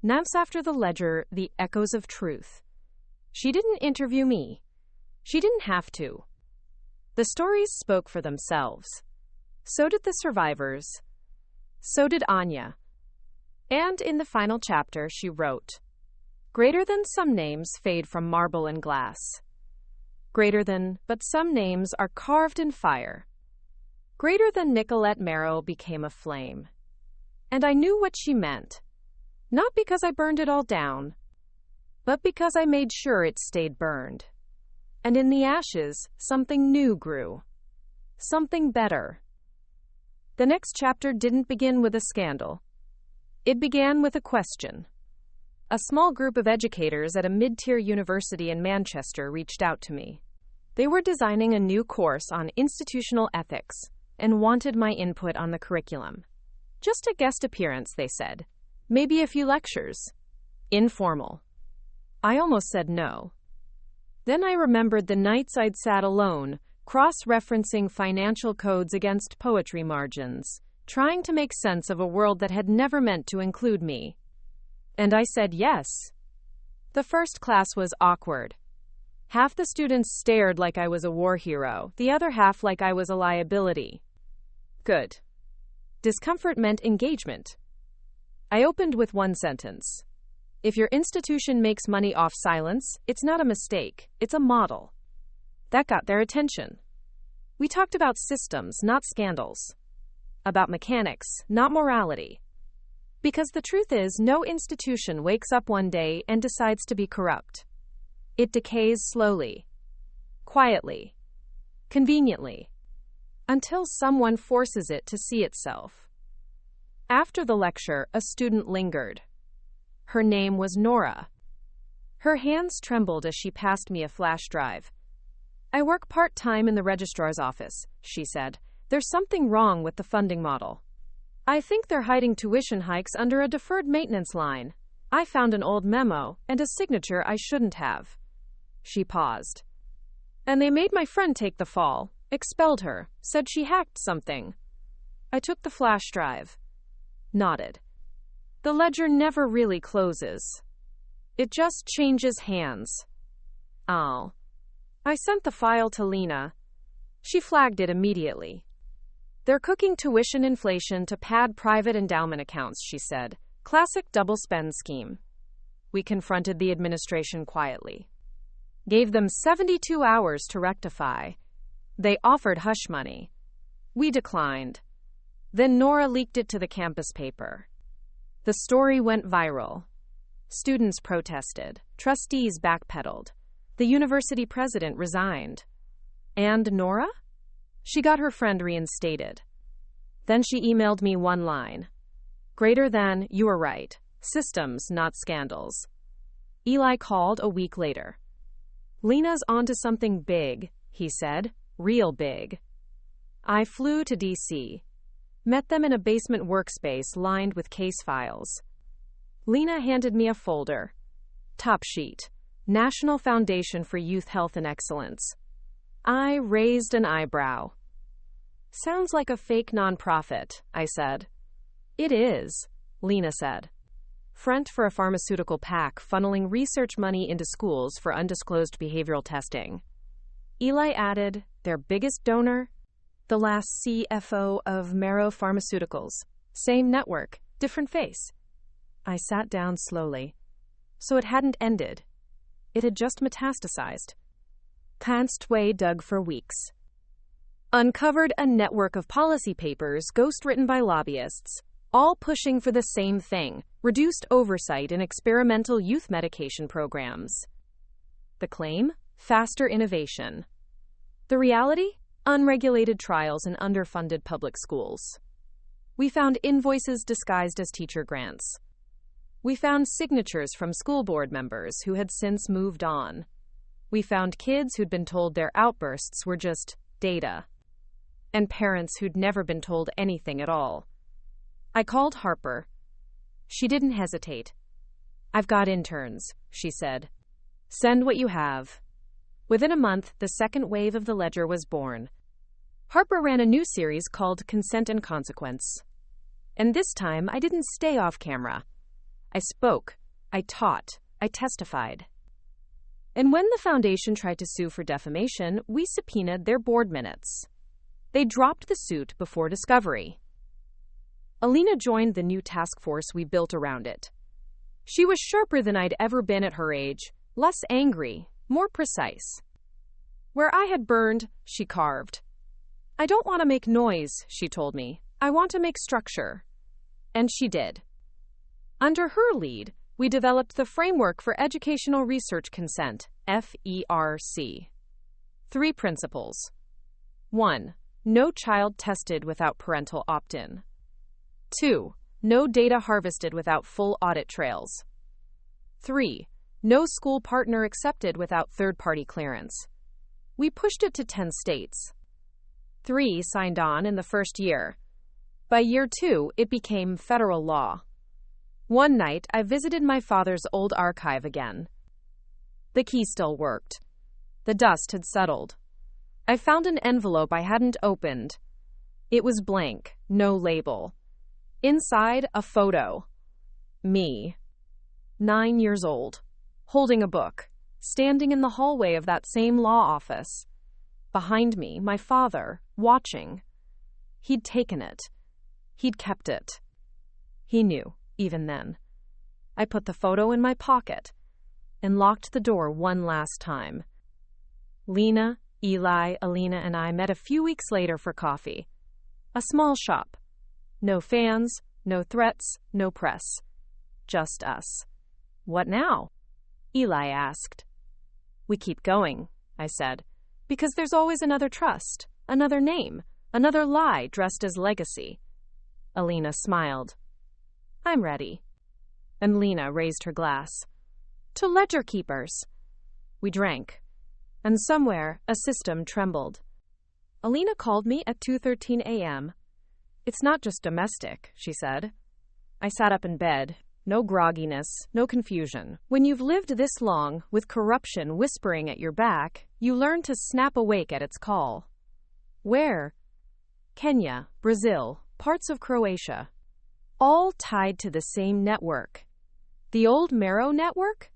Names after the ledger, The Echoes of Truth. She didn't interview me. She didn't have to. The stories spoke for themselves. So did the survivors. So did Anya. And in the final chapter, she wrote, Greater than some names fade from marble and glass. Greater than, but some names are carved in fire. Greater than Nicolette Marrow became a flame. And I knew what she meant. Not because I burned it all down, but because I made sure it stayed burned. And in the ashes, something new grew. Something better. The next chapter didn't begin with a scandal. It began with a question. A small group of educators at a mid-tier university in Manchester reached out to me. They were designing a new course on institutional ethics and wanted my input on the curriculum. Just a guest appearance, they said. Maybe a few lectures. Informal. I almost said no. Then I remembered the nights I'd sat alone, cross-referencing financial codes against poetry margins, trying to make sense of a world that had never meant to include me. And I said yes. The first class was awkward. Half the students stared like I was a war hero, the other half like I was a liability. Good. Discomfort meant engagement. I opened with one sentence. If your institution makes money off silence, it's not a mistake, it's a model. That got their attention. We talked about systems, not scandals. About mechanics, not morality. Because the truth is, no institution wakes up one day and decides to be corrupt. It decays slowly, quietly, conveniently, until someone forces it to see itself. After the lecture, a student lingered. Her name was Nora. Her hands trembled as she passed me a flash drive. I work part-time in the registrar's office, she said. There's something wrong with the funding model. I think they're hiding tuition hikes under a deferred maintenance line. I found an old memo and a signature I shouldn't have. She paused. And they made my friend take the fall, expelled her, said she hacked something. I took the flash drive. Nodded. The ledger never really closes. It just changes hands. Oh. I sent the file to Lena. She flagged it immediately. They're cooking tuition inflation to pad private endowment accounts, she said. Classic double spend scheme. We confronted the administration quietly. Gave them 72 hours to rectify. They offered hush money. We declined. Then Nora leaked it to the campus paper. The story went viral. Students protested. Trustees backpedaled. The university president resigned. And Nora? She got her friend reinstated. Then she emailed me one line. Greater than, you were right. Systems, not scandals. Eli called a week later. Lena's onto something big, he said. Real big. I flew to D.C. Met them in a basement workspace lined with case files. Lena handed me a folder. Top sheet. National Foundation for Youth Health and Excellence. I raised an eyebrow. Sounds like a fake nonprofit, I said. It is, Lena said. Front for a pharmaceutical pack funneling research money into schools for undisclosed behavioral testing. Eli added, their biggest donor? The last CFO of Marrow Pharmaceuticals. Same network, different face. I sat down slowly. So it hadn't ended. It had just metastasized. Constway dug for weeks. Uncovered a network of policy papers ghostwritten by lobbyists, all pushing for the same thing, reduced oversight in experimental youth medication programs. The claim? Faster innovation. The reality? Unregulated trials in underfunded public schools. We found invoices disguised as teacher grants. We found signatures from school board members who had since moved on. We found kids who'd been told their outbursts were just data. And parents who'd never been told anything at all. I called Harper. She didn't hesitate. I've got interns, she said. Send what you have. Within a month, the second wave of the ledger was born. Harper ran a new series called Consent and Consequence. And this time, I didn't stay off camera. I spoke, I taught, I testified. And when the foundation tried to sue for defamation, we subpoenaed their board minutes. They dropped the suit before discovery. Alina joined the new task force we built around it. She was sharper than I'd ever been at her age, less angry, more precise. Where I had burned, she carved. I don't want to make noise, she told me. I want to make structure. And she did. Under her lead, we developed the Framework for Educational Research Consent, FERC. 3 principles. 1. No child tested without parental opt-in. 2. No data harvested without full audit trails. 3. No school partner accepted without third-party clearance. We pushed it to 10 states. 3 signed on in the first year. By year 2, it became federal law. One night, I visited my father's old archive again. The key still worked. The dust had settled. I found an envelope I hadn't opened. It was blank, no label. Inside, a photo. Me. 9 years old. Holding a book. Standing in the hallway of that same law office. Behind me, my father, watching. He'd taken it. He'd kept it. He knew, even then. I put the photo in my pocket and locked the door one last time. Lena, Eli, Alina, and I met a few weeks later for coffee. A small shop. No fans, no threats, no press. Just us. What now? Eli asked. We keep going, I said, because there's always another trust, another name, another lie dressed as legacy. Alina smiled. I'm ready. And Lena raised her glass. To ledger keepers. We drank. And somewhere, a system trembled. Alina called me at 2:13 a.m. It's not just domestic, she said. I sat up in bed. No grogginess, no confusion. When you've lived this long, with corruption whispering at your back, you learn to snap awake at its call. Where? Kenya, Brazil, parts of Croatia. All tied to the same network. The old Marrow network?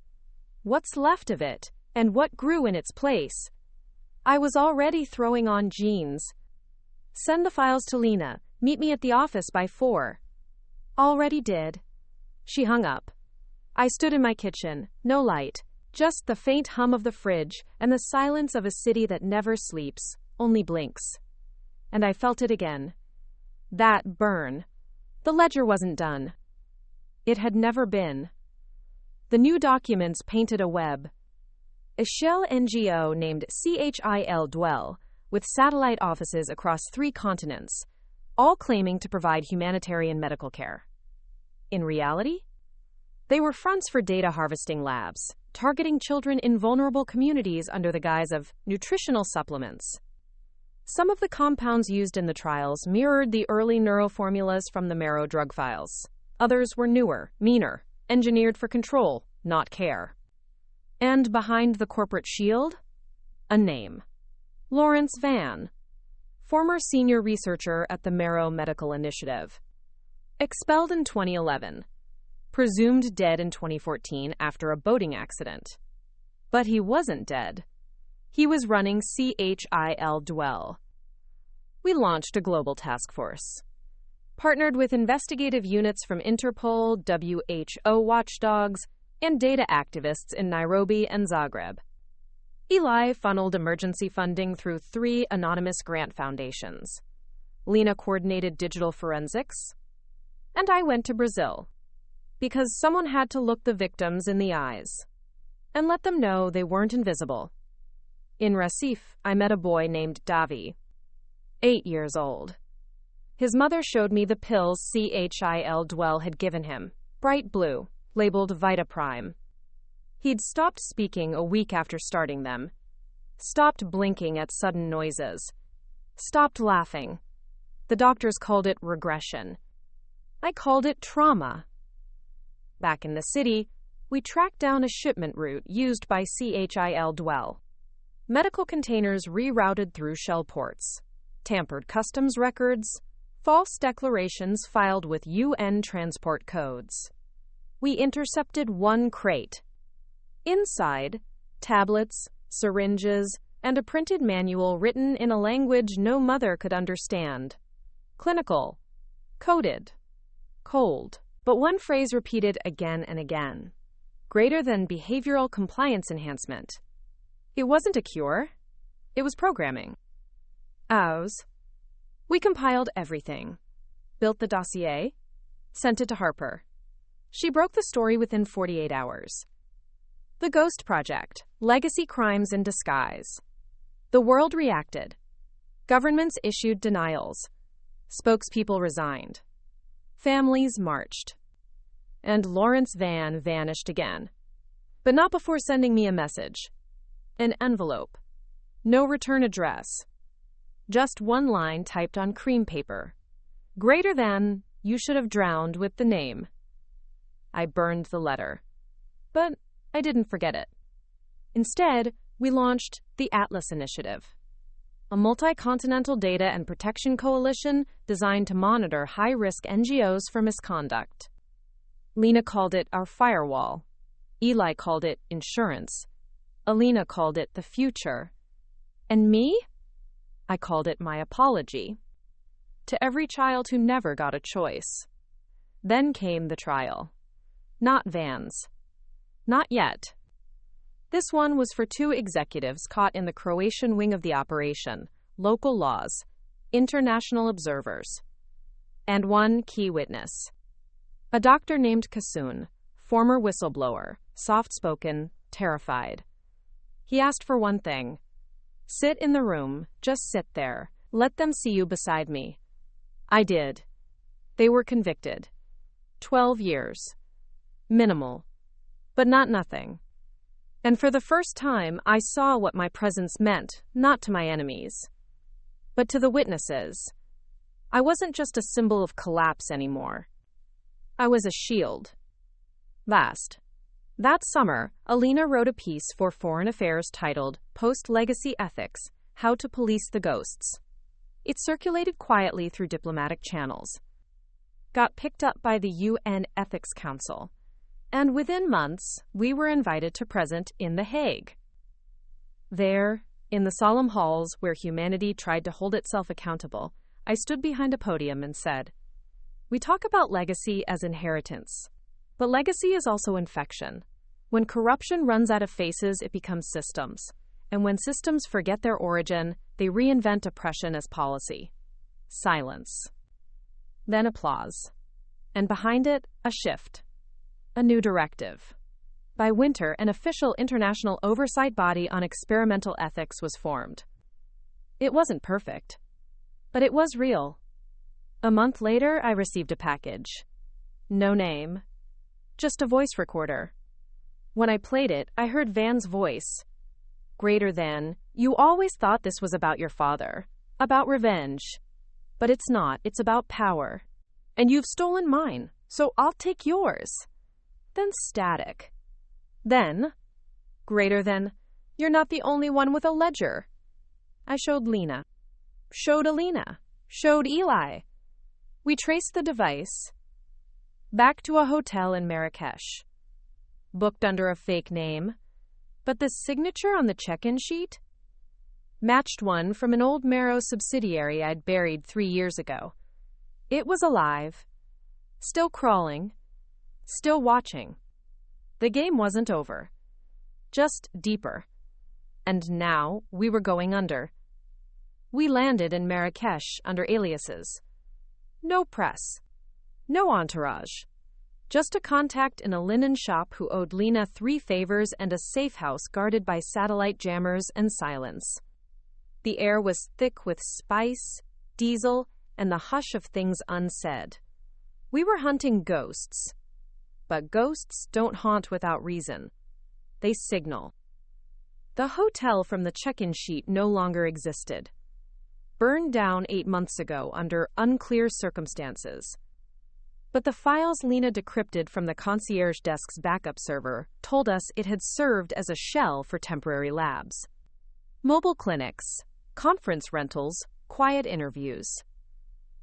What's left of it, and what grew in its place? I was already throwing on jeans. Send the files to Lena. Meet me at the office by 4. Already did. She hung up. I stood in my kitchen, no light, just the faint hum of the fridge and the silence of a city that never sleeps, only blinks. And I felt it again. That burn. The ledger wasn't done. It had never been. The new documents painted a web. A shell NGO named CHIL Dwell, with satellite offices across 3 continents, all claiming to provide humanitarian medical care. In reality, they were fronts for data harvesting labs, targeting children in vulnerable communities under the guise of nutritional supplements. Some of the compounds used in the trials mirrored the early neuroformulas from the Marrow drug files. Others were newer, meaner, engineered for control, not care. And behind the corporate shield? A name. Lawrence Vann, former senior researcher at the Marrow Medical Initiative. Expelled in 2011. Presumed dead in 2014 after a boating accident. But he wasn't dead. He was running CHIL Dwell. We launched a global task force. Partnered with investigative units from Interpol, WHO watchdogs, and data activists in Nairobi and Zagreb. Eli funneled emergency funding through 3 anonymous grant foundations. Lena coordinated digital forensics. And I went to Brazil. Because someone had to look the victims in the eyes. And let them know they weren't invisible. In Recife, I met a boy named Davi. 8 years old. His mother showed me the pills CHIL Dwell had given him. Bright blue, labeled Vitaprime. He'd stopped speaking a week after starting them. Stopped blinking at sudden noises. Stopped laughing. The doctors called it regression. I called it trauma. Back in the city, we tracked down a shipment route used by CHIL Dwell. Medical containers rerouted through shell ports. Tampered customs records. False declarations filed with UN transport codes. We intercepted 1 crate. Inside, tablets, syringes, and a printed manual written in a language no mother could understand. Clinical. Coded. Cold. But one phrase repeated again and again. Greater than behavioral compliance enhancement. It wasn't a cure. It was programming. Ours. We compiled everything. Built the dossier. Sent it to Harper. She broke the story within 48 hours. The Ghost Project. Legacy crimes in disguise. The world reacted. Governments issued denials. Spokespeople resigned. Families marched. And Lawrence Vann vanished again. But not before sending me a message. An envelope. No return address. Just one line typed on cream paper. Greater than, you should have drowned with the name. I burned the letter. But I didn't forget it. Instead, we launched the Atlas Initiative, a multi-continental data and protection coalition designed to monitor high-risk NGOs for misconduct. Lena called it our firewall. Eli called it insurance. Alina called it the future. And me? I called it my apology. To every child who never got a choice. Then came the trial. Not Van's. Not yet. This one was for 2 executives caught in the Croatian wing of the operation, local laws, international observers, and 1 key witness. A doctor named Kasun, former whistleblower, soft-spoken, terrified. He asked for one thing. Sit in the room, just sit there. Let them see you beside me. I did. They were convicted. 12 years. Minimal. But not nothing. And for the first time, I saw what my presence meant, not to my enemies, but to the witnesses. I wasn't just a symbol of collapse anymore. I was a shield. That summer, Alina wrote a piece for Foreign Affairs titled Post-Legacy Ethics: How to Police the Ghosts. It circulated quietly through diplomatic channels, got picked up by the UN Ethics Council, and within months, we were invited to present in The Hague. There, in the solemn halls where humanity tried to hold itself accountable, I stood behind a podium and said, "We talk about legacy as inheritance, but legacy is also infection. When corruption runs out of faces, it becomes systems. And when systems forget their origin, they reinvent oppression as policy." Silence. Then applause. And behind it, a shift. A new directive. By winter, an official international oversight body on experimental ethics was formed. It wasn't perfect, but it was real. A month later, I received a package. No name. Just a voice recorder. When I played it, I heard Van's voice. Greater than, you always thought this was about your father, about revenge. But it's not, it's about power. And you've stolen mine, so I'll take yours. Then static. Then, greater than, you're not the only one with a ledger. I showed Lena. Showed Alina. Showed Eli. We traced the device back to a hotel in Marrakesh. Booked under a fake name, but the signature on the check-in sheet matched one from an old Marrow subsidiary I'd buried 3 years ago. It was alive, still crawling, still watching. The game wasn't over, just deeper. And now we were going under. We landed in Marrakesh under aliases. No press, no entourage. Just a contact in a linen shop who owed Lena 3 favors and a safe house guarded by satellite jammers and silence. The air was thick with spice, diesel, and the hush of things unsaid. We were hunting ghosts. But ghosts don't haunt without reason. They signal. The hotel from the check-in sheet no longer existed. Burned down 8 months ago under unclear circumstances. But the files Lena decrypted from the concierge desk's backup server told us it had served as a shell for temporary labs. Mobile clinics, conference rentals, quiet interviews.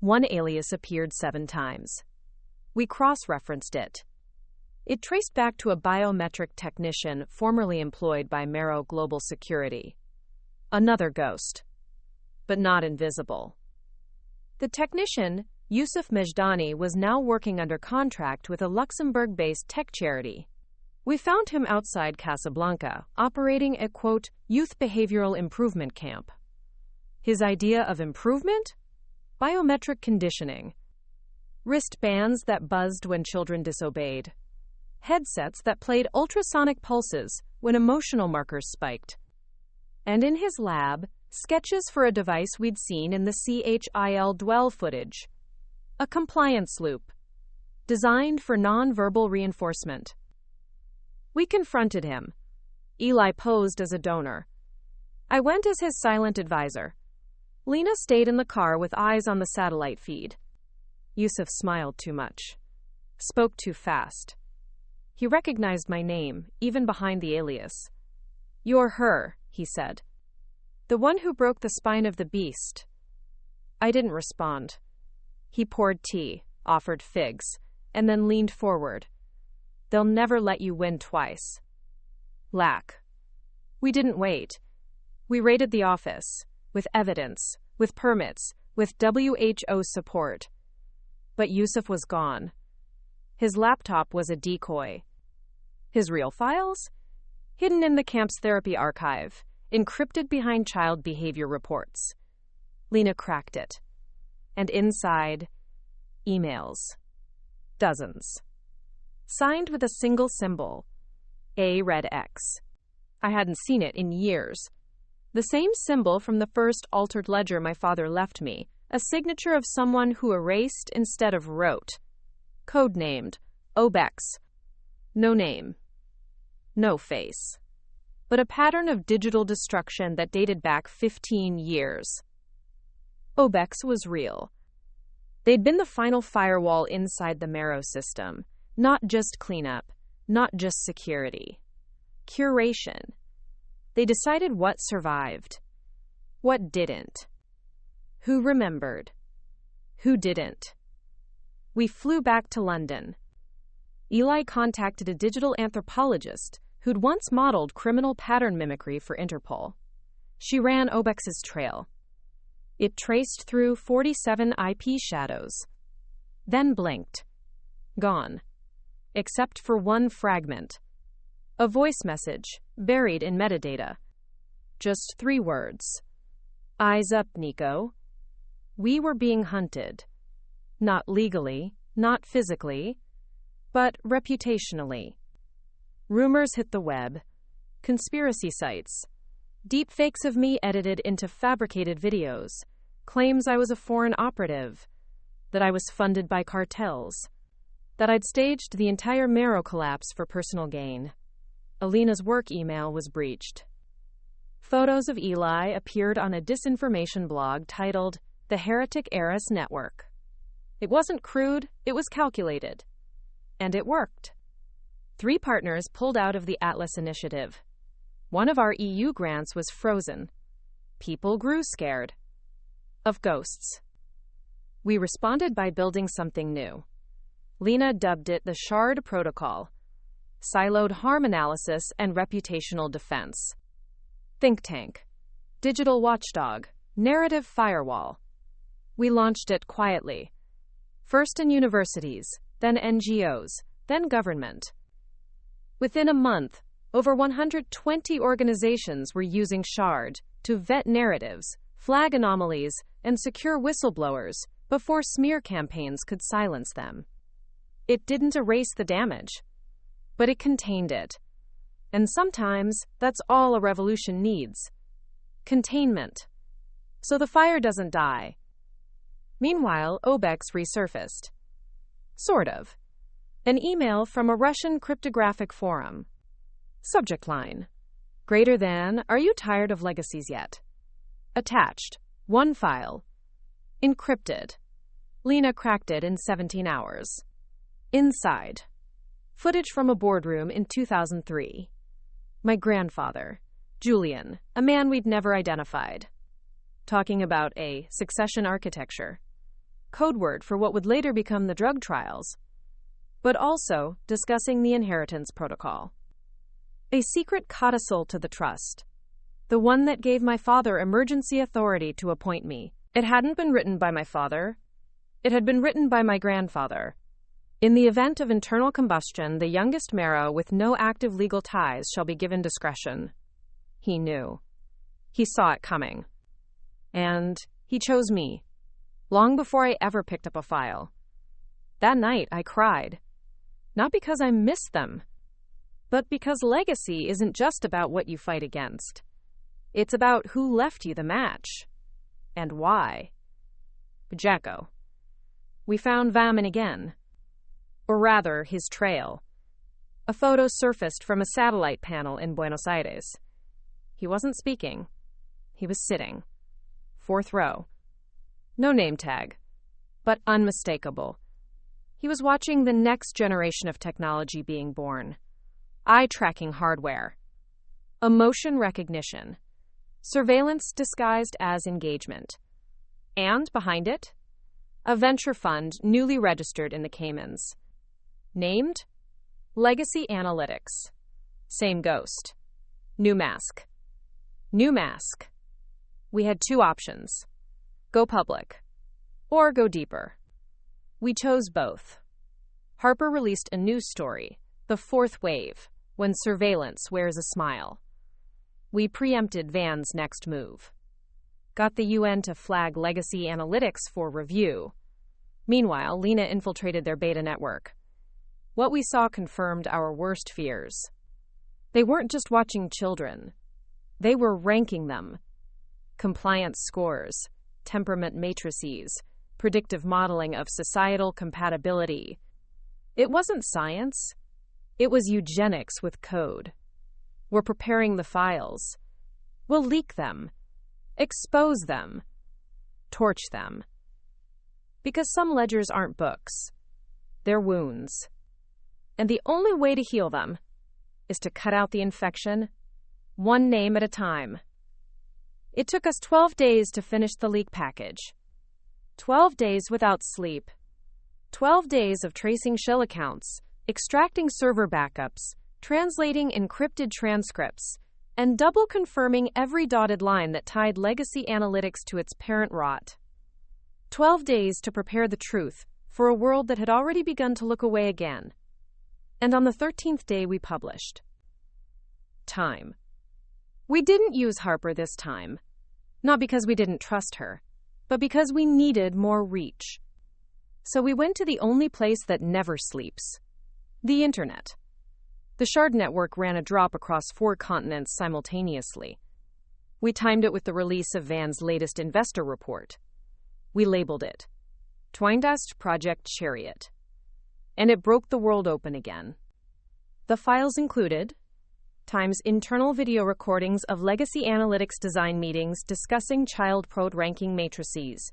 One alias appeared 7 times. We cross-referenced it. It traced back to a biometric technician formerly employed by Marrow Global Security. Another ghost, but not invisible. The technician, Yusuf Mejdani, was now working under contract with a Luxembourg-based tech charity. We found him outside Casablanca, operating a, quote, youth behavioral improvement camp. His idea of improvement? Biometric conditioning. Wristbands that buzzed when children disobeyed. Headsets that played ultrasonic pulses when emotional markers spiked. And in his lab, sketches for a device we'd seen in the CHIL dwell footage. A compliance loop, designed for non-verbal reinforcement. We confronted him. Eli posed as a donor. I went as his silent advisor. Lena stayed in the car with eyes on the satellite feed. Yusuf smiled too much. Spoke too fast. He recognized my name, even behind the alias. You're her, he said. The one who broke the spine of the beast. I didn't respond. He poured tea, offered figs, and then leaned forward. They'll never let you win twice. Lack. We didn't wait. We raided the office, with evidence, with permits, with WHO support. But Yusuf was gone. His laptop was a decoy. His real files? Hidden in the camp's therapy archive, encrypted behind child behavior reports. Lena cracked it. And inside, emails. Dozens. Signed with a single symbol. A red X. I hadn't seen it in years. The same symbol from the first altered ledger my father left me, a signature of someone who erased instead of wrote. Codenamed Obex. No name. No face. But a pattern of digital destruction that dated back 15 years. Obex was real. They'd been the final firewall inside the Marrow system. Not just cleanup, not just security. Curation. They decided what survived, what didn't, who remembered, who didn't. We flew back to London. Eli contacted a digital anthropologist who'd once modeled criminal pattern mimicry for Interpol. She ran Obex's trail. It traced through 47 IP shadows, then blinked. Gone. Except for one fragment. A voice message, buried in metadata. Just 3 words. Eyes up, Nico. We were being hunted. Not legally, not physically, but reputationally. Rumors hit the web. Conspiracy sites. Deepfakes of me edited into fabricated videos. Claims I was a foreign operative. That I was funded by cartels. That I'd staged the entire Marrow collapse for personal gain. Alina's work email was breached. Photos of Eli appeared on a disinformation blog titled The Heretic Heiress Network. It wasn't crude, it was calculated. And it worked. 3 partners pulled out of the Atlas Initiative. One of our EU grants was frozen. People grew scared. Of ghosts. We responded by building something new. Lena dubbed it the Shard Protocol. Siloed harm analysis and reputational defense. Think tank. Digital watchdog. Narrative firewall. We launched it quietly. First in universities, then NGOs, then government. Within a month, over 120 organizations were using Shard to vet narratives, flag anomalies, and secure whistleblowers before smear campaigns could silence them. It didn't erase the damage, but it contained it. And sometimes that's all a revolution needs. Containment. So the fire doesn't die. Meanwhile, Obex resurfaced. Sort of. An email from a Russian cryptographic forum. Subject line. Greater than, are you tired of legacies yet? Attached. 1 file. Encrypted. Lena cracked it in 17 hours. Inside. Footage from a boardroom in 2003. My grandfather, Julian, a man we'd never identified. Talking about a succession architecture. Code word for what would later become the drug trials. But also discussing the inheritance protocol. A secret codicil to the trust. The one that gave my father emergency authority to appoint me. It hadn't been written by my father. It had been written by my grandfather. In the event of internal combustion, the youngest Marrow with no active legal ties shall be given discretion. He knew. He saw it coming. And he chose me, long before I ever picked up a file. That night, I cried. Not because I missed them, but because legacy isn't just about what you fight against. It's about who left you the match. And why. Jacko. We found Vaman again. Or rather, his trail. A photo surfaced from a satellite panel in Buenos Aires. He wasn't speaking. He was sitting. 4th row. No name tag, but unmistakable. He was watching the next generation of technology being born. Eye-tracking hardware. Emotion recognition. Surveillance disguised as engagement. And behind it, a venture fund newly registered in the Caymans. Named Legacy Analytics. Same ghost. New mask. New mask. We had 2 options. Go public or go deeper. We chose both. Harper released a news story, The 4th Wave, When Surveillance Wears a Smile. We preempted Van's next move. Got the UN to flag Legacy Analytics for review. Meanwhile, Lena infiltrated their beta network. What we saw confirmed our worst fears. They weren't just watching children. They were ranking them. Compliance scores, temperament matrices, predictive modeling of societal compatibility. It wasn't science. It was eugenics with code. We're preparing the files. We'll leak them, expose them, torch them. Because some ledgers aren't books. They're wounds. And the only way to heal them is to cut out the infection, one name at a time. It took us 12 days to finish the leak package. 12 days without sleep. 12 days of tracing shell accounts, extracting server backups, translating encrypted transcripts, and double confirming every dotted line that tied Legacy Analytics to its parent rot. 12 days to prepare the truth for a world that had already begun to look away again. And on the 13th day we published. Time. We didn't use Harper this time. Not because we didn't trust her, but because we needed more reach. So we went to the only place that never sleeps. The internet. The Shard network ran a drop across 4 continents simultaneously. We timed it with the release of Van's latest investor report. We labeled it Twindust Project Chariot. And it broke the world open again. The files included Time's internal video recordings of Legacy Analytics design meetings discussing child prod ranking matrices.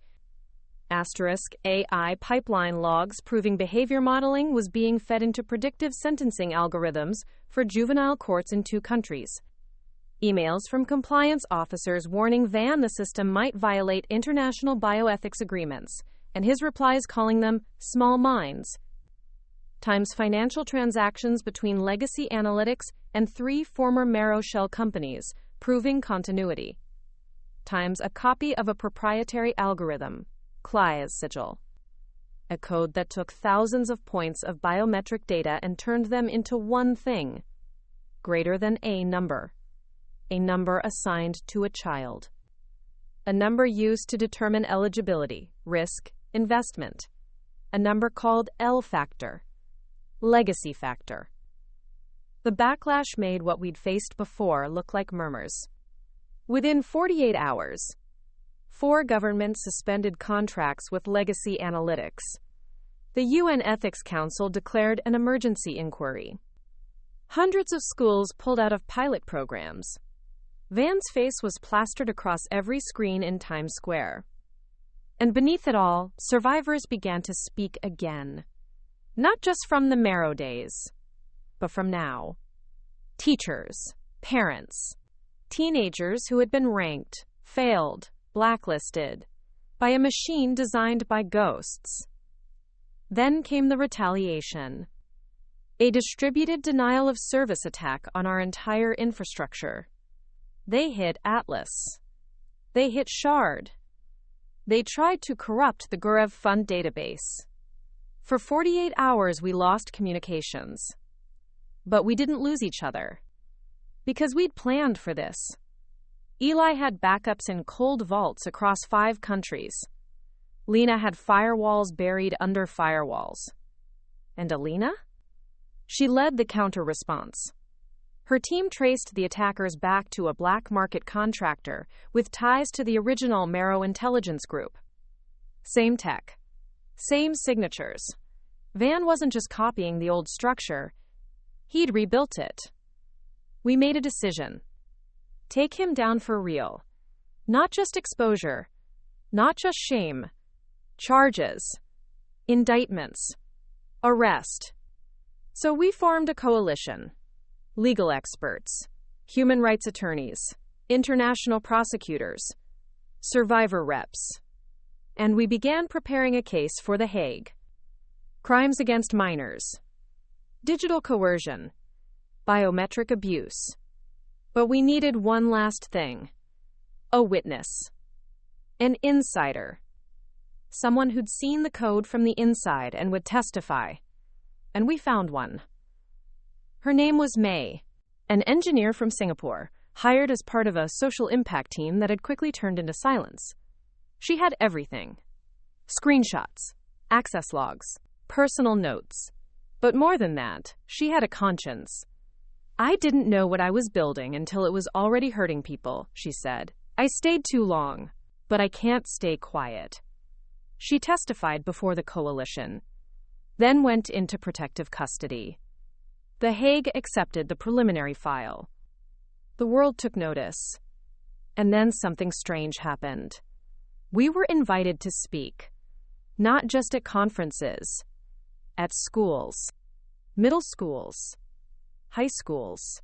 AI pipeline logs proving behavior modeling was being fed into predictive sentencing algorithms for juvenile courts in 2 countries. Emails from compliance officers warning Van the system might violate international bioethics agreements, and his replies calling them small minds. Times financial transactions between Legacy Analytics and 3 former Marrow Shell companies, proving continuity. Times a copy of a proprietary algorithm, Clive's sigil. A code that took thousands of points of biometric data and turned them into one thing, greater than a number assigned to a child. A number used to determine eligibility, risk, investment. A number called L factor. Legacy factor. The backlash made what we'd faced before look like murmurs. Within 48 hours, 4 governments suspended contracts with Legacy Analytics. The UN Ethics Council declared an emergency inquiry. Hundreds of schools pulled out of pilot programs. Van's face was plastered across every screen in Times Square. And beneath it all, survivors began to speak again. Not just from the Marrow days, but from now. Teachers, parents, teenagers who had been ranked, failed, blacklisted by a machine designed by ghosts. Then came the retaliation. A distributed denial of service attack on our entire infrastructure. They hit Atlas. They hit Shard. They tried to corrupt the Gurev Fund database. For 48 hours, we lost communications. But we didn't lose each other. Because we'd planned for this. Eli had backups in cold vaults across 5 countries. Lena had firewalls buried under firewalls. And Alina? She led the counter-response. Her team traced the attackers back to a black market contractor with ties to the original Marrow intelligence group. Same tech. Same signatures. Van wasn't just copying the old structure. He'd rebuilt it. We made a decision. Take him down for real. Not just exposure. Not just shame. Charges. Indictments. Arrest. So we formed a coalition. Legal experts. Human rights attorneys. International prosecutors. Survivor reps. And we began preparing a case for The Hague. Crimes against minors. Digital coercion. Biometric abuse. But we needed one last thing. A witness. An insider. Someone who'd seen the code from the inside and would testify. And we found one. Her name was May, an engineer from Singapore, hired as part of a social impact team that had quickly turned into silence. She had everything. Screenshots, access logs, personal notes. But more than that, she had a conscience. I didn't know what I was building until it was already hurting people, she said. I stayed too long, but I can't stay quiet. She testified before the coalition, then went into protective custody. The Hague accepted the preliminary file. The world took notice. And then something strange happened. We were invited to speak, not just at conferences, at schools, middle schools, high schools,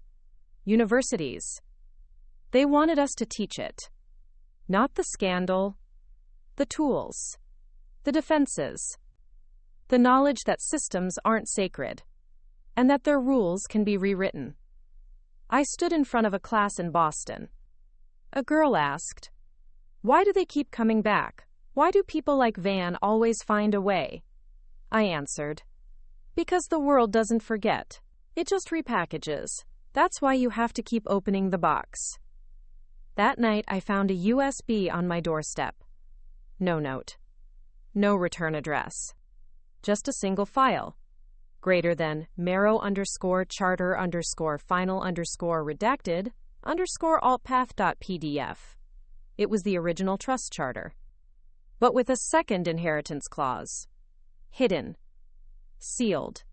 universities. They wanted us to teach it. Not the scandal, the tools, the defenses, the knowledge that systems aren't sacred, and that their rules can be rewritten. I stood in front of a class in Boston. A girl asked, "Why do they keep coming back? Why do people like Van always find a way?" I answered, "Because the world doesn't forget. It just repackages. That's why you have to keep opening the box." That night, I found a USB on my doorstep. No note. No return address. Just a single file. Greater than marrow_charter_final_redacted_altpath.pdf. It was the original trust charter, but with a second inheritance clause. Hidden. Sealed.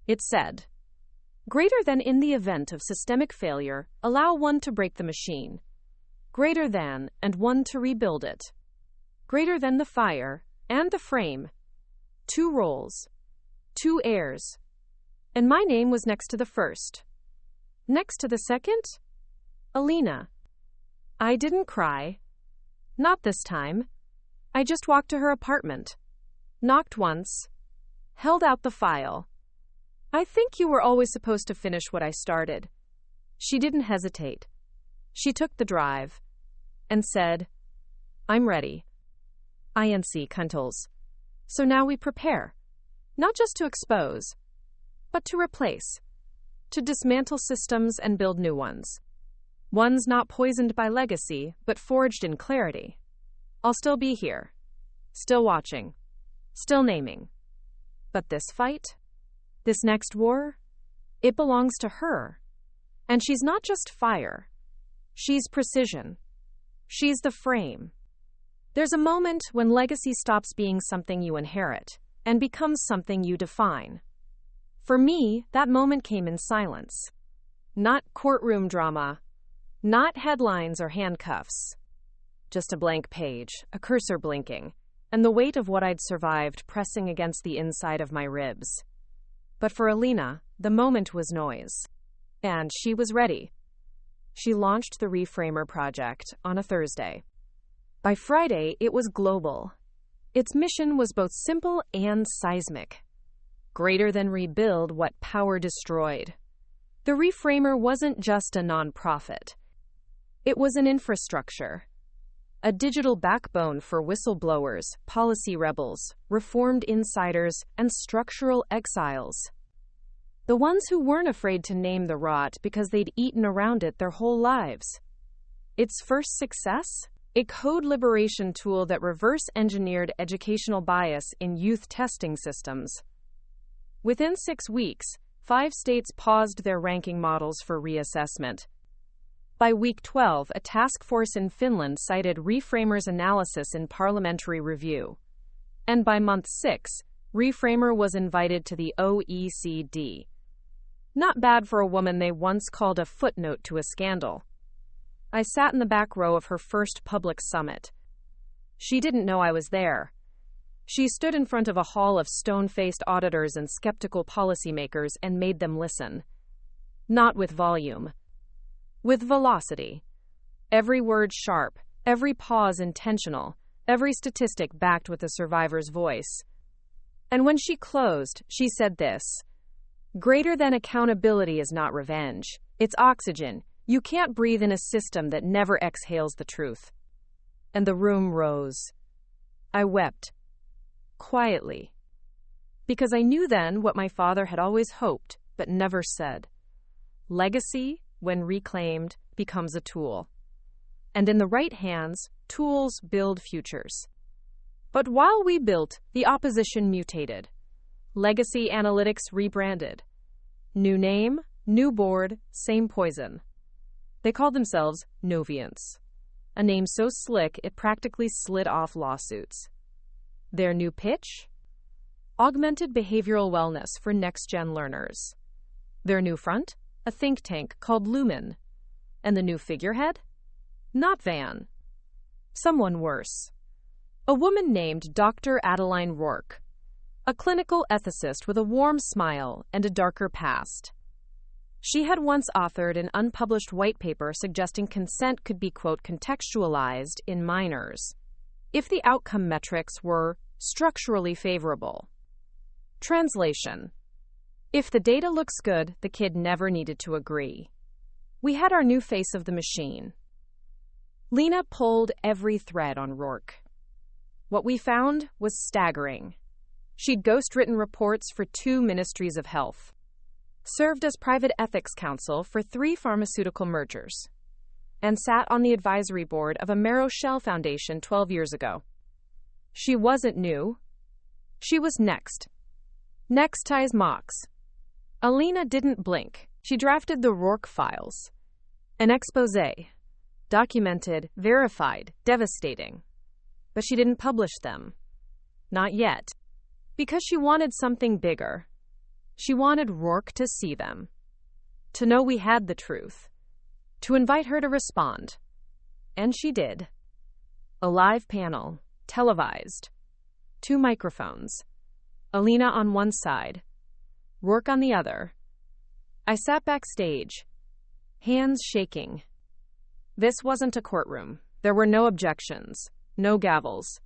It said, greater than in the event of systemic failure, allow one to break the machine. Greater than, and one to rebuild it. Greater than the fire, and the frame. 2 roles. 2 heirs. And my name was next to the first. Next to the second? Alina. I didn't cry. Not this time. I just walked to her apartment. Knocked once. Held out the file. "I think you were always supposed to finish what I started." She didn't hesitate. She took the drive and said, "I'm ready." INC Kuntels. So now we prepare, not just to expose, but to replace, to dismantle systems and build new ones. Ones not poisoned by legacy, but forged in clarity. I'll still be here, still watching, still naming. But this fight, this next war, it belongs to her. And she's not just fire. She's precision. She's the frame. There's a moment when legacy stops being something you inherit and becomes something you define. For me, that moment came in silence. Not courtroom drama, not headlines or handcuffs. Just a blank page, a cursor blinking, and the weight of what I'd survived pressing against the inside of my ribs. But for Alina, the moment was noise. And she was ready. She launched the Reframer project on a Thursday. By Friday, it was global. Its mission was both simple and seismic. Greater than rebuild what power destroyed. The Reframer wasn't just a nonprofit. It was an infrastructure. A digital backbone for whistleblowers, policy rebels, reformed insiders, and structural exiles. The ones who weren't afraid to name the rot because they'd eaten around it their whole lives. Its first success? A code liberation tool that reverse-engineered educational bias in youth testing systems. Within 6 weeks, 5 states paused their ranking models for reassessment. By week 12, a task force in Finland cited Reframer's analysis in parliamentary review. And by month 6, Reframer was invited to the OECD. Not bad for a woman they once called a footnote to a scandal. I sat in the back row of her first public summit. She didn't know I was there. She stood in front of a hall of stone-faced auditors and skeptical policymakers and made them listen. Not with volume. With velocity. Every word sharp, every pause intentional, every statistic backed with a survivor's voice. And when she closed, she said this: "Greater than accountability is not revenge. It's oxygen. You can't breathe in a system that never exhales the truth." And the room rose. I wept. Quietly. Because I knew then what my father had always hoped, but never said. Legacy, when reclaimed, becomes a tool. And in the right hands, tools build futures. But while we built, the opposition mutated. Legacy Analytics rebranded. New name, new board, same poison. They called themselves Noviants, a name so slick it practically slid off lawsuits. Their new pitch? Augmented behavioral wellness for next-gen learners. Their new front? A think tank called Lumen. And the new figurehead? Not Van. Someone worse. A woman named Dr. Adeline Roark, a clinical ethicist with a warm smile and a darker past. She had once authored an unpublished white paper suggesting consent could be, quote, contextualized in minors, if the outcome metrics were structurally favorable. Translation: if the data looks good, the kid never needed to agree. We had our new face of the machine. Lena pulled every thread on Roark. What we found was staggering. She'd ghostwritten reports for 2 ministries of health, served as private ethics counsel for 3 pharmaceutical mergers, and sat on the advisory board of a Marrow Shell Foundation 12 years ago. She wasn't new. She was next. Next-tize Mox. Alina didn't blink. She drafted the Roark files. An exposé. Documented, verified, devastating. But she didn't publish them. Not yet. Because she wanted something bigger. She wanted Roark to see them. To know we had the truth. To invite her to respond. And she did. A live panel. Televised. 2 microphones. Alina on one side. Roark on the other. I sat backstage. Hands shaking. This wasn't a courtroom. There were no objections. No gavels.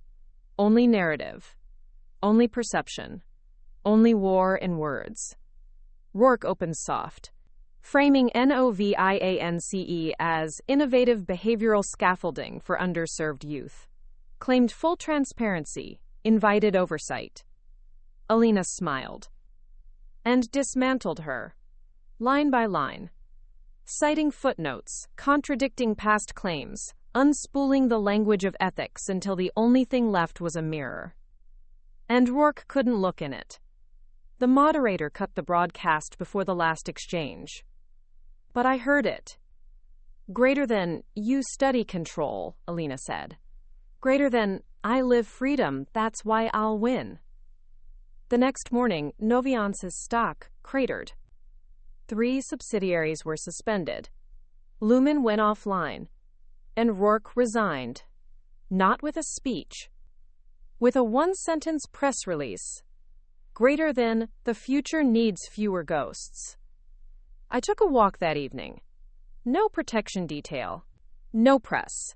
Only narrative. Only perception. Only war in words. Roark opened soft, framing NOVIANCE as innovative behavioral scaffolding for underserved youth. Claimed full transparency, invited oversight. Alina smiled. And dismantled her, line by line. Citing footnotes, contradicting past claims, unspooling the language of ethics until the only thing left was a mirror. And Roark couldn't look in it. The moderator cut the broadcast before the last exchange. But I heard it. Greater than, you study control, Alina said. Greater than, I live freedom, that's why I'll win. The next morning, Noviance's stock cratered. 3 subsidiaries were suspended. Lumen went offline. And Roark resigned. Not with a speech. With a 1-sentence press release. Greater than, the future needs fewer ghosts. I took a walk that evening. No protection detail. No press.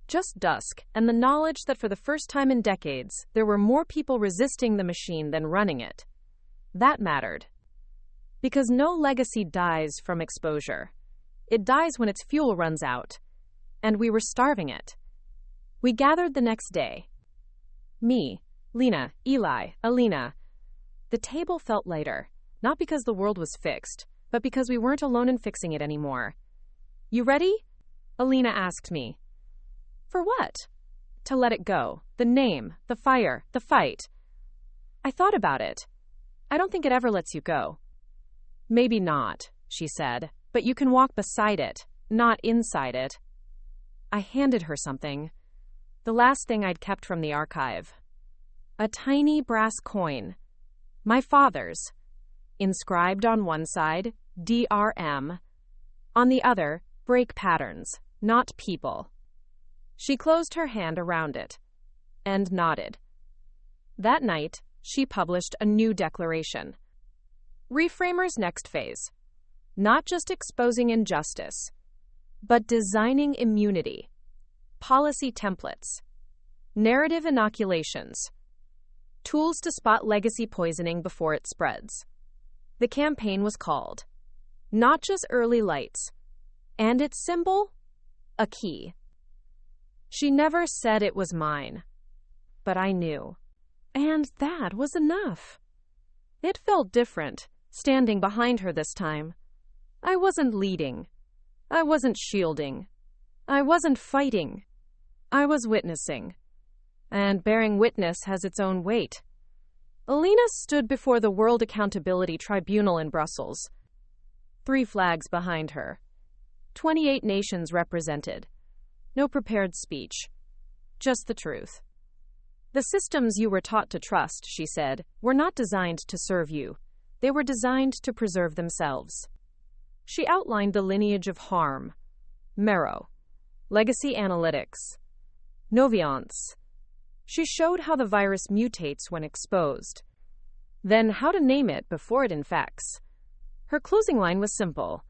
Just dusk, and the knowledge that for the first time in decades, there were more people resisting the machine than running it. That mattered. Because no legacy dies from exposure. It dies when its fuel runs out. And we were starving it. We gathered the next day. Me, Lena, Eli, Alina. The table felt lighter, not because the world was fixed, but because we weren't alone in fixing it anymore. You ready? Alina asked me. For what? To let it go. The name, the fire, the fight. I thought about it. I don't think it ever lets you go. Maybe not, she said, but you can walk beside it, not inside it. I handed her something. The last thing I'd kept from the archive. A tiny brass coin. My father's. Inscribed on one side, DRM. On the other, break patterns, not people. She closed her hand around it and nodded. That night, she published a new declaration. Reframer's next phase. Not just exposing injustice, but designing immunity, policy templates, narrative inoculations, tools to spot legacy poisoning before it spreads. The campaign was called Not Just Early Lights, and its symbol, a key. She never said it was mine, but I knew. And that was enough. It felt different, standing behind her this time. I wasn't leading. I wasn't shielding. I wasn't fighting. I was witnessing. And bearing witness has its own weight. Alina stood before the World Accountability Tribunal in Brussels. 3 flags behind her. 28 nations represented. No prepared speech. Just the truth. The systems you were taught to trust, she said, were not designed to serve you. They were designed to preserve themselves. She outlined the lineage of harm, marrow, legacy analytics, noviance. She showed how the virus mutates when exposed, then how to name it before it infects. Her closing line was simple.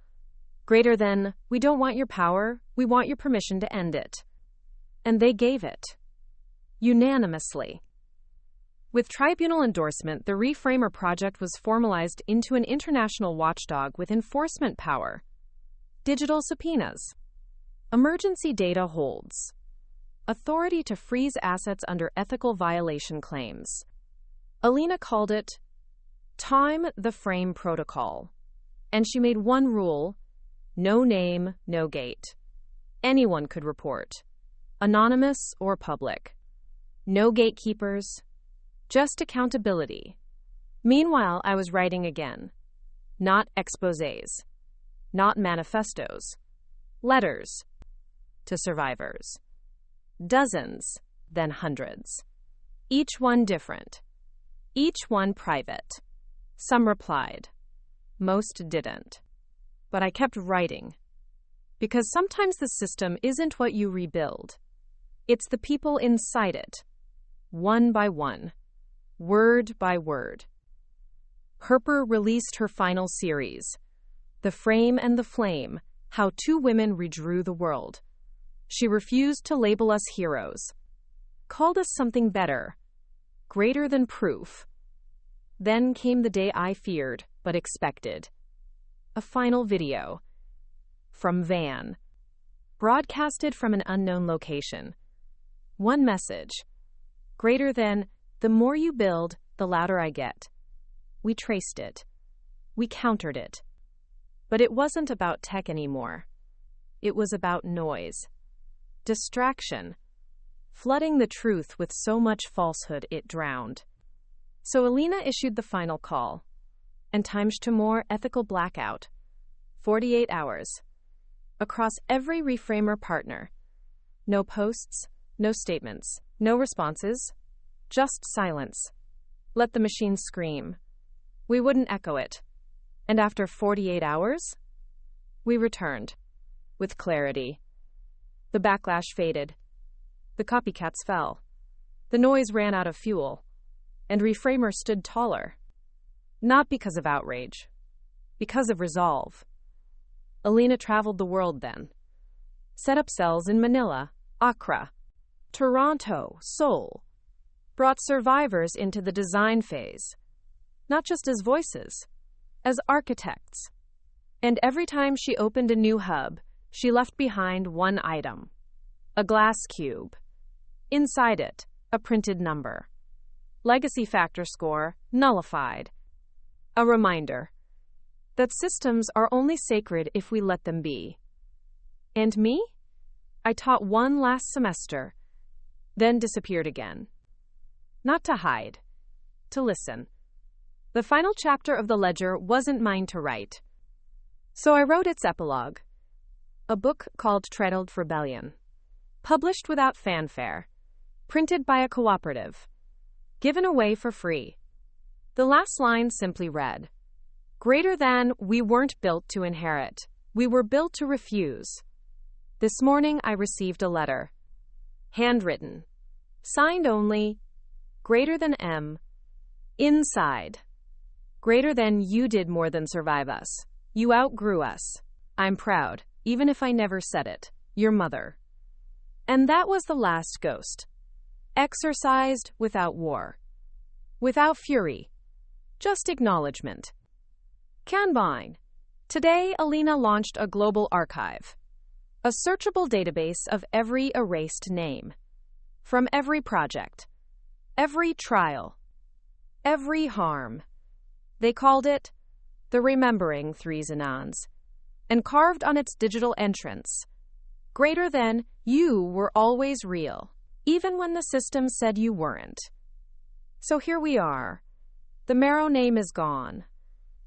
Greater than, we don't want your power, we want your permission to end it. And they gave it. Unanimously. With tribunal endorsement, the Reframer project was formalized into an international watchdog with enforcement power. Digital subpoenas. Emergency data holds. Authority to freeze assets under ethical violation claims. Alina called it Time the Frame Protocol. And she made one rule: no name, no gate. Anyone could report. Anonymous or public. No gatekeepers. Just accountability. Meanwhile, I was writing again. Not exposés. Not manifestos. Letters. To survivors. Dozens, then hundreds. Each one different. Each one private. Some replied. Most didn't. But I kept writing. Because sometimes the system isn't what you rebuild. It's the people inside it. One by one. Word by word. Herper released her final series, The Frame and the Flame, How 2 Women Redrew the World. She refused to label us heroes, called us something better, greater than proof. Then came the day I feared, but expected. A final video. From Van. Broadcasted from an unknown location. One message. Greater than, the more you build, the louder I get. We traced it. We countered it. But it wasn't about tech anymore. It was about noise. Distraction. Flooding the truth with so much falsehood it drowned. So Alina issued the final call. And times to more ethical blackout. 48 hours. Across every Reframer partner. No posts, no statements, no responses. Just silence. Let the machine scream. We wouldn't echo it. And after 48 hours, we returned. With clarity. The backlash faded. The copycats fell. The noise ran out of fuel. And Reframer stood taller. Not because of outrage. Because of resolve. Alina traveled the world then. Set up cells in Manila, Accra, Toronto, Seoul. Brought survivors into the design phase, not just as voices, as architects. And every time she opened a new hub, she left behind one item, a glass cube. Inside it, a printed number. Legacy factor score nullified. A reminder that systems are only sacred if we let them be. And me? I taught one last semester, then disappeared again. Not to hide, to listen. The final chapter of the ledger wasn't mine to write. So I wrote its epilogue, a book called Titled Rebellion, published without fanfare, printed by a cooperative, given away for free. The last line simply read, Greater than, we weren't built to inherit. We were built to refuse. This morning I received a letter. Handwritten. Signed only. Greater than M. Inside. Greater than, you did more than survive us. You outgrew us. I'm proud, even if I never said it. Your mother. And that was the last ghost. Exorcised without war. Without fury. Just acknowledgement. Kanban. Today, Alina launched a global archive. A searchable database of every erased name. From every project. Every trial. Every harm. They called it the Remembering Threes Anons, and carved on its digital entrance, greater than, you were always real, even when the system said you weren't. So here we are. The Marrow name is gone.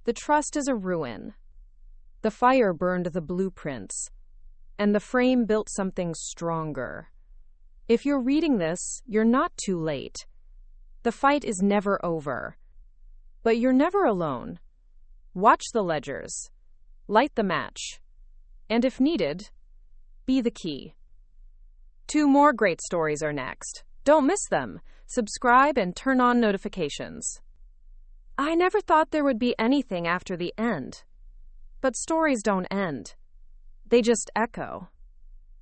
The trust is a ruin. The fire burned the blueprints, and the frame built something stronger. If you're reading this, you're not too late. The fight is never over. But you're never alone. Watch the ledgers. Light the match. And if needed, be the key. 2 more great stories are next. Don't miss them. Subscribe and turn on notifications. I never thought there would be anything after the end. But stories don't end. They just echo.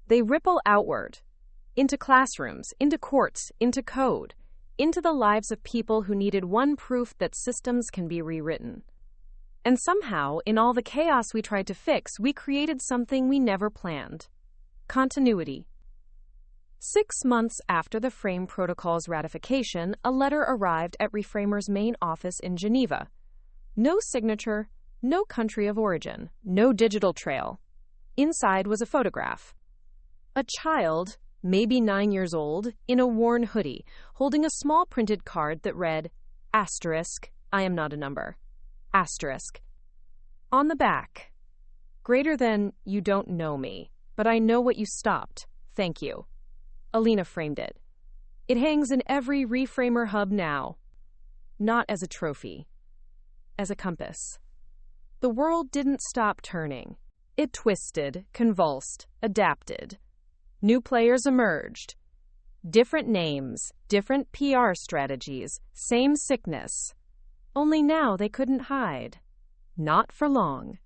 They ripple outward. Into classrooms, into courts, into code, into the lives of people who needed one proof that systems can be rewritten. And somehow, in all the chaos we tried to fix, we created something we never planned. Continuity. 6 months after the Frame Protocol's ratification, a letter arrived at Reframer's main office in Geneva. No signature, no country of origin, no digital trail. Inside was a photograph. A child, maybe 9 years old, in a worn hoodie, holding a small printed card that read, asterisk, I am not a number. Asterisk. On the back. Greater than, you don't know me, but I know what you stopped. Thank you. Alina framed it. It hangs in every Reframer hub now. Not as a trophy. As a compass. The world didn't stop turning. It twisted, convulsed, adapted. New players emerged. Different names, different PR strategies, same sickness. Only now they couldn't hide. Not for long.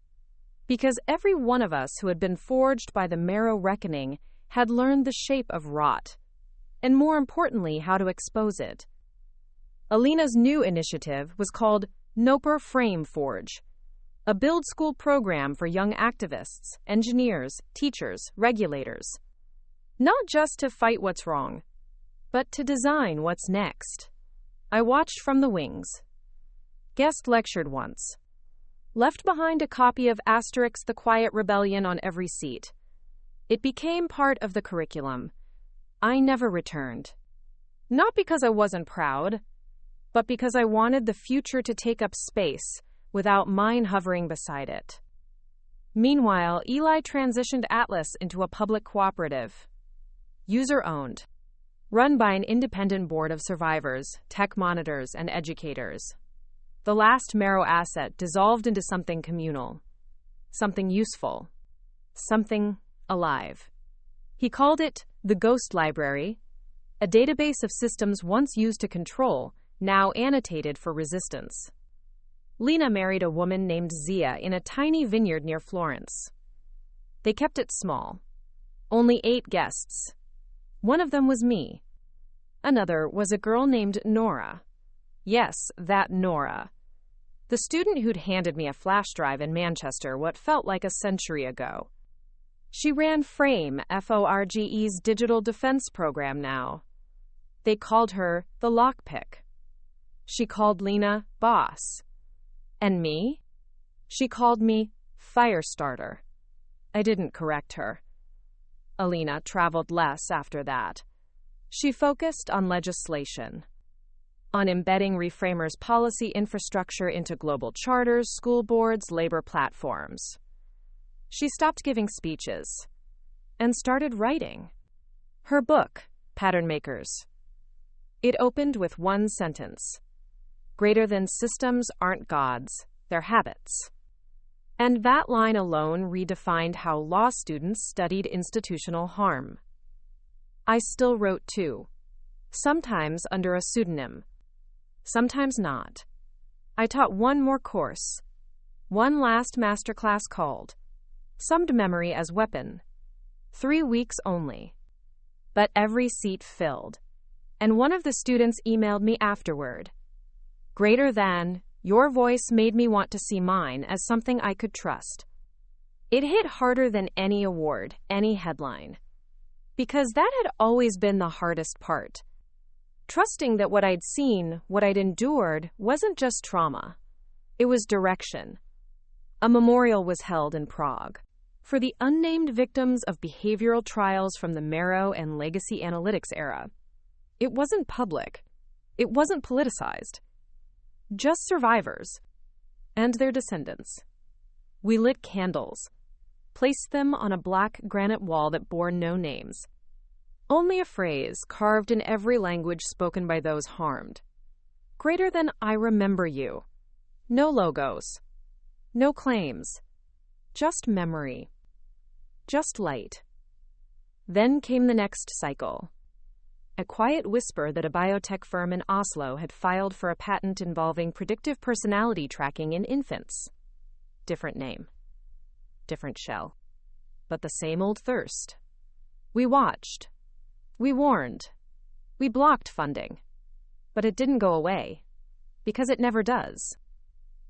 Because every one of us who had been forged by the Marrow reckoning had learned the shape of rot, and more importantly, how to expose it. Alina's new initiative was called Noper Frame Forge, a build school program for young activists, engineers, teachers, regulators. Not just to fight what's wrong, but to design what's next. I watched from the wings. Guest lectured once. Left behind a copy of Asterix the Quiet Rebellion on every seat. It became part of the curriculum. I never returned. Not because I wasn't proud, but because I wanted the future to take up space without mine hovering beside it. Meanwhile, Eli transitioned Atlas into a public cooperative. User-owned. Run by an independent board of survivors, tech monitors, and educators. The last Marrow asset dissolved into something communal. Something useful. Something alive. He called it the Ghost Library, a database of systems once used to control, now annotated for resistance. Lena married a woman named Zia in a tiny vineyard near Florence. They kept it small. Only 8 guests. One of them was me. Another was a girl named Nora. Yes, that Nora. The student who'd handed me a flash drive in Manchester what felt like a century ago. She ran Frame, FORGE's digital defense program now. They called her the Lockpick. She called Lena Boss. And me? She called me Firestarter. I didn't correct her. Alina traveled less after that. She focused on legislation. On embedding Reframer's policy infrastructure into global charters, school boards, labor platforms. She stopped giving speeches and started writing. Her book, Pattern Makers. It opened with one sentence. Greater than systems aren't gods, their habits. And that line alone redefined how law students studied institutional harm. I still wrote too, sometimes under a pseudonym, sometimes not. I taught one more course, one last masterclass called Summed Memory as Weapon, 3 weeks only. But every seat filled, and one of the students emailed me afterward. Greater than, your voice made me want to see mine as something I could trust. It hit harder than any award, any headline. Because that had always been the hardest part. Trusting that what I'd seen, what I'd endured, wasn't just trauma. It was direction. A memorial was held in Prague for the unnamed victims of behavioral trials from the Marrow and Legacy Analytics era. It wasn't public. It wasn't politicized. Just survivors and their descendants. We lit candles, placed them on a black granite wall that bore no names. Only a phrase carved in every language spoken by those harmed. Greater than I remember you. No logos. No claims. Just memory. Just light. Then came the next cycle. A quiet whisper that a biotech firm in Oslo had filed for a patent involving predictive personality tracking in infants. Different name. Different shell. But the same old thirst. We watched. We warned. We blocked funding. But it didn't go away. Because it never does.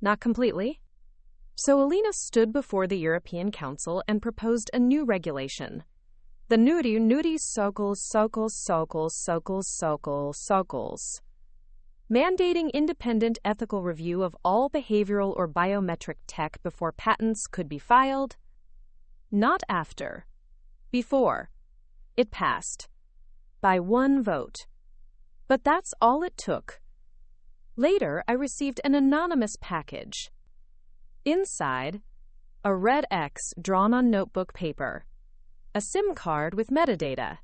Not completely. So Alina stood before the European Council and proposed a new regulation. The Nudi Sokals, mandating independent ethical review of all behavioral or biometric tech before patents could be filed. Not after. Before. It passed. By one vote. But that's all it took. Later, I received an anonymous package. Inside, a red X drawn on notebook paper, a SIM card with metadata,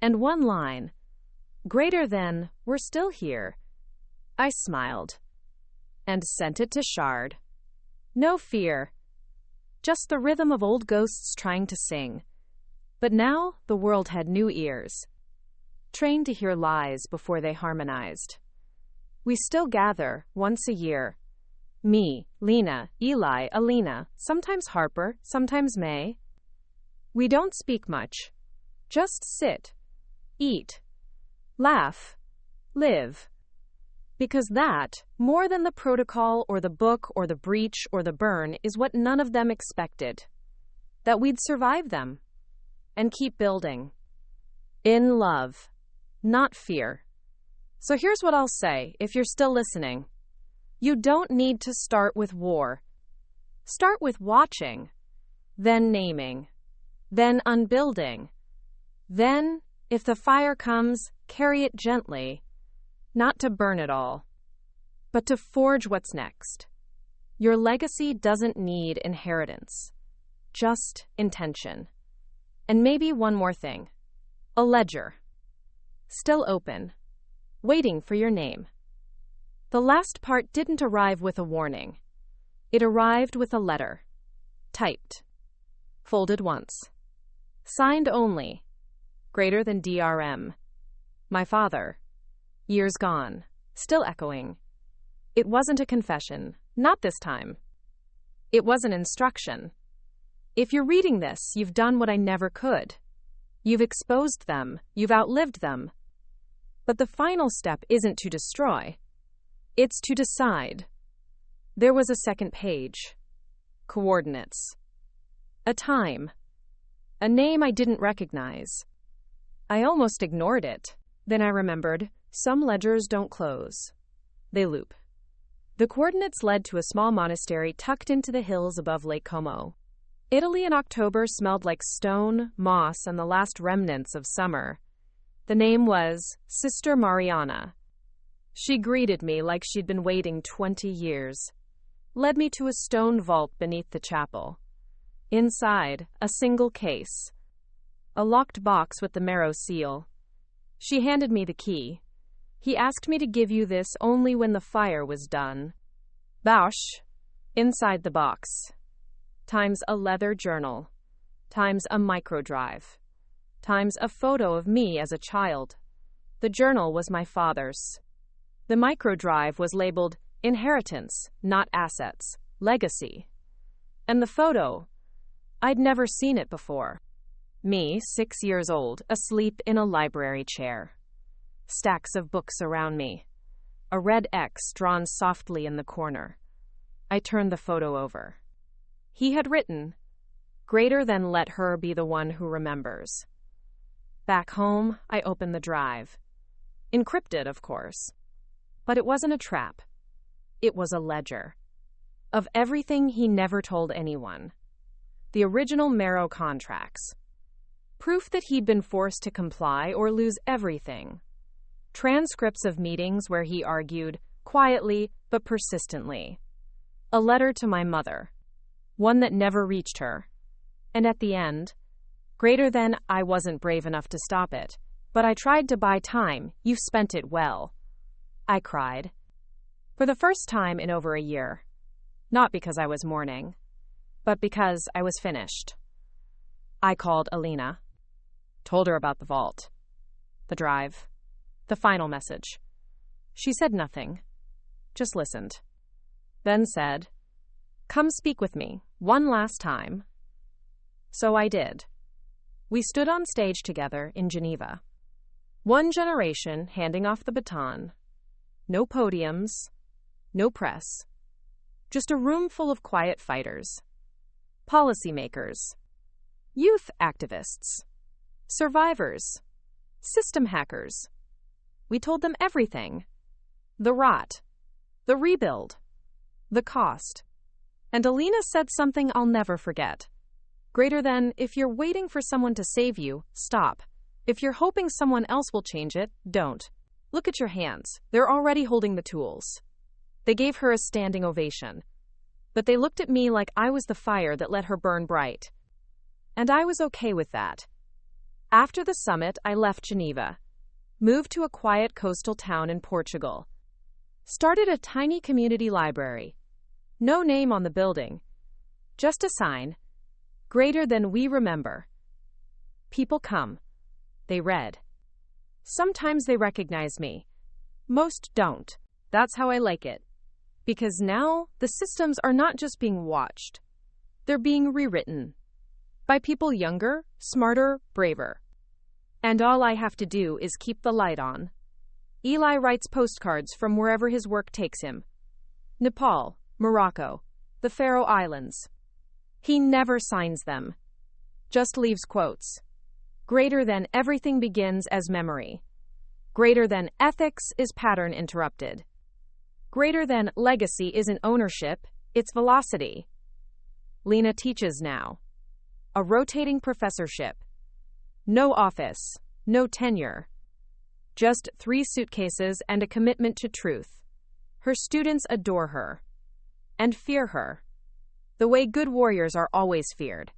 and one line, greater than, we're still here. I smiled and sent it to Shard. No fear, just the rhythm of old ghosts trying to sing. But now the world had new ears, trained to hear lies before they harmonized. We still gather once a year. Me, Lena, Eli, Alina, sometimes Harper, sometimes May. We don't speak much. Just sit, eat, laugh, live. Because that, more than the protocol or the book or the breach or the burn, is what none of them expected. That we'd survive them and keep building. In love, not fear. So here's what I'll say, if you're still listening. You don't need to start with war. Start with watching, then naming, then unbuilding. Then, if the fire comes, carry it gently, not to burn it all, but to forge what's next. Your legacy doesn't need inheritance, just intention. And maybe one more thing. A ledger. Still open, waiting for your name. The last part didn't arrive with a warning. It arrived with a letter. Typed. Folded once. Signed only. Greater than DRM. My father. Years gone. Still echoing. It wasn't a confession. Not this time. It was an instruction. If you're reading this, you've done what I never could. You've exposed them. You've outlived them. But the final step isn't to destroy. It's to decide. There was a second page. Coordinates. A time. A name I didn't recognize. I almost ignored it. Then I remembered, some ledgers don't close. They loop. The coordinates led to a small monastery tucked into the hills above Lake Como. Italy in October smelled like stone, moss, and the last remnants of summer. The name was Sister Mariana. She greeted me like she'd been waiting 20 years. Led me to a stone vault beneath the chapel. Inside, a single case. A locked box with the Marrow seal. She handed me the key. He asked me to give you this only when the fire was done. Bausch. Inside the box, times a leather journal, times a microdrive, times a photo of me as a child. The journal was my father's. The microdrive was labeled inheritance, not assets, legacy. And the photo, I'd never seen it before. Me, 6 years old, asleep in a library chair. Stacks of books around me. A red X drawn softly in the corner. I turned the photo over. He had written, "Greater than let her be the one who remembers." Back home, I opened the drive. Encrypted, of course. But it wasn't a trap. It was a ledger. Of everything he never told anyone. The original Marrow contracts. Proof that he'd been forced to comply or lose everything. Transcripts of meetings where he argued, quietly but persistently. A letter to my mother. One that never reached her. And at the end, greater than I wasn't brave enough to stop it, but I tried to buy time. You've spent it well. I cried. For the first time in over a year. Not because I was mourning, but because I was finished. I called Alina. Told her about the vault. The drive. The final message. She said nothing. Just listened. Then said, "Come speak with me, one last time." So I did. We stood on stage together in Geneva. One generation handing off the baton. No podiums, no press. Just a room full of quiet fighters. Policymakers. Youth activists. Survivors. System hackers. We told them everything. The rot. The rebuild. The cost. And Alina said something I'll never forget. Greater than, if you're waiting for someone to save you, stop. If you're hoping someone else will change it, don't. Look at your hands. They're already holding the tools. They gave her a standing ovation. But they looked at me like I was the fire that let her burn bright. And I was okay with that. After the summit, I left Geneva. Moved to a quiet coastal town in Portugal. Started a tiny community library. No name on the building. Just a sign. Greater than we remember. People come. They read. Sometimes they recognize me. Most don't. That's how I like it. Because now, the systems are not just being watched. They're being rewritten. By people younger, smarter, braver. And all I have to do is keep the light on. Eli writes postcards from wherever his work takes him. Nepal, Morocco, the Faroe Islands. He never signs them. Just leaves quotes. Greater than everything begins as memory. Greater than ethics is pattern interrupted. Greater than legacy isn't ownership, it's velocity. Lena teaches now. A rotating professorship. No office, no tenure. Just 3 suitcases and a commitment to truth. Her students adore her. And fear her. The way good warriors are always feared.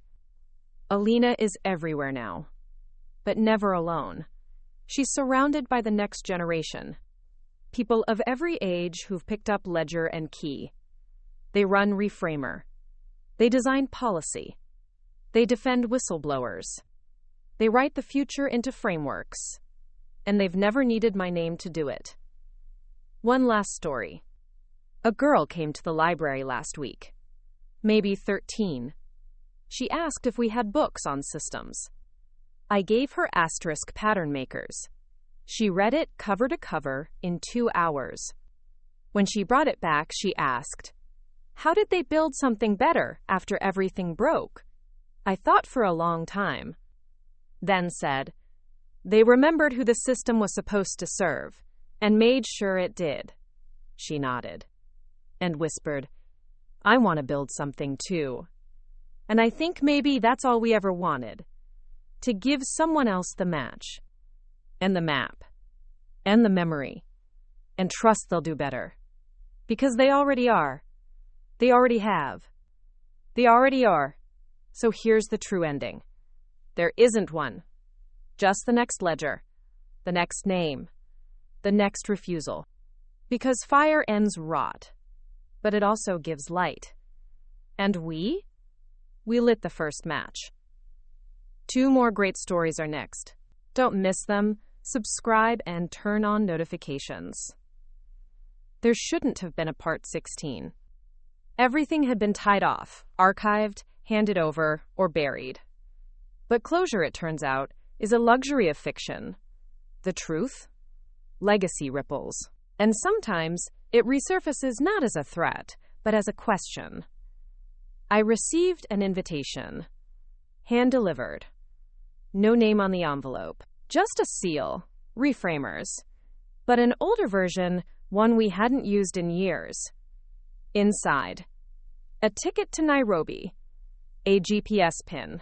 Alina is everywhere now. But never alone. She's surrounded by the next generation. People of every age who've picked up ledger and key. They run Reframer. They design policy. They defend whistleblowers. They write the future into frameworks. And they've never needed my name to do it. One last story. A girl came to the library last week. Maybe 13. She asked if we had books on systems. I gave her asterisk pattern makers. She read it cover to cover in 2 hours. When she brought it back, she asked, "How did they build something better after everything broke?" I thought for a long time. Then said, "They remembered who the system was supposed to serve, and made sure it did." She nodded. And whispered, "I want to build something too." And I think maybe that's all we ever wanted. To give someone else the match. And the map. And the memory. And trust they'll do better. Because they already are. They already have. They already are. So here's the true ending. There isn't one. Just the next ledger. The next name. The next refusal. Because fire ends rot. But it also gives light. And we? We lit the first match. 2 more great stories are next. Don't miss them. Subscribe and turn on notifications. There shouldn't have been a part 16. Everything had been tied off, archived, handed over, or buried. But closure, it turns out, is a luxury of fiction. The truth? Legacy ripples. And sometimes it resurfaces not as a threat, but as a question. I received an invitation. Hand-delivered. No name on the envelope. Just a seal. Reframers. But an older version, one we hadn't used in years. Inside. A ticket to Nairobi. A GPS pin.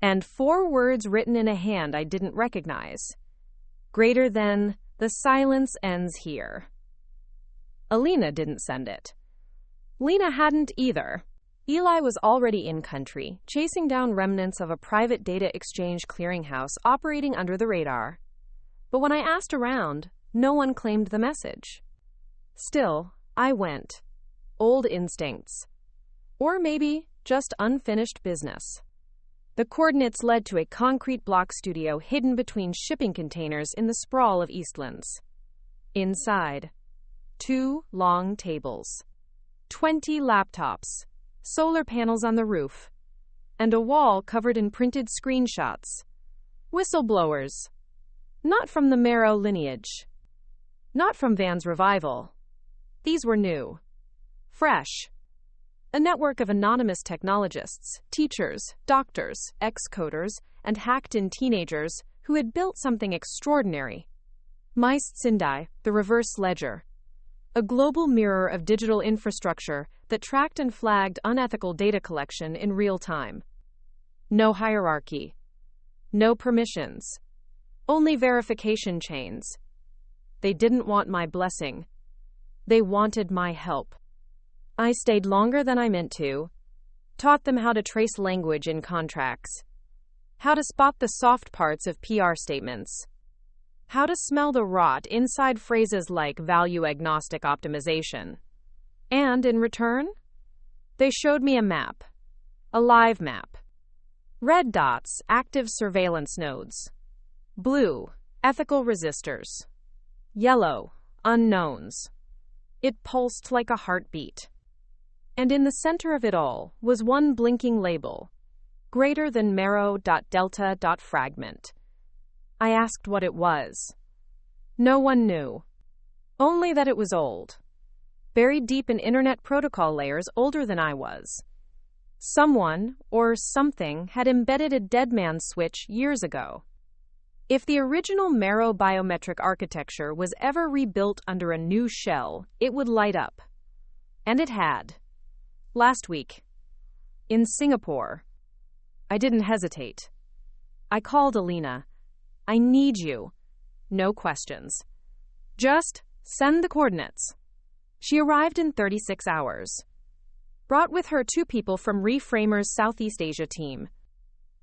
And 4 words written in a hand I didn't recognize. Greater than, the silence ends here. Alina didn't send it. Lena hadn't either. Eli was already in country, chasing down remnants of a private data exchange clearinghouse operating under the radar. But when I asked around, no one claimed the message. Still, I went. Old instincts. Or maybe just unfinished business. The coordinates led to a concrete block studio hidden between shipping containers in the sprawl of Eastlands. Inside, 2 long tables, 20 laptops, solar panels on the roof, and a wall covered in printed screenshots. Whistleblowers. Not from the Marrow lineage. Not from Van's revival. These were new. Fresh. A network of anonymous technologists, teachers, doctors, ex-coders, and hacked-in teenagers who had built something extraordinary. Meist Sindai, the reverse ledger. A global mirror of digital infrastructure that tracked and flagged unethical data collection in real time. No hierarchy. No permissions. Only verification chains. They didn't want my blessing. They wanted my help. I stayed longer than I meant to, taught them how to trace language in contracts, how to spot the soft parts of PR statements, how to smell the rot inside phrases like value-agnostic optimization. And in return, they showed me a map, a live map. Red dots, active surveillance nodes. Blue, ethical resistors. Yellow, unknowns. It pulsed like a heartbeat. And in the center of it all was one blinking label, greater than marrow.delta.fragment. I asked what it was. No one knew. Only that it was old. Buried deep in internet protocol layers older than I was. Someone, or something, had embedded a dead man switch years ago. If the original Marrow biometric architecture was ever rebuilt under a new shell, it would light up. And it had. Last week. In Singapore. I didn't hesitate. I called Alina. I need you. No questions. Just send the coordinates. She arrived in 36 hours. Brought with her 2 people from Reframer's Southeast Asia team.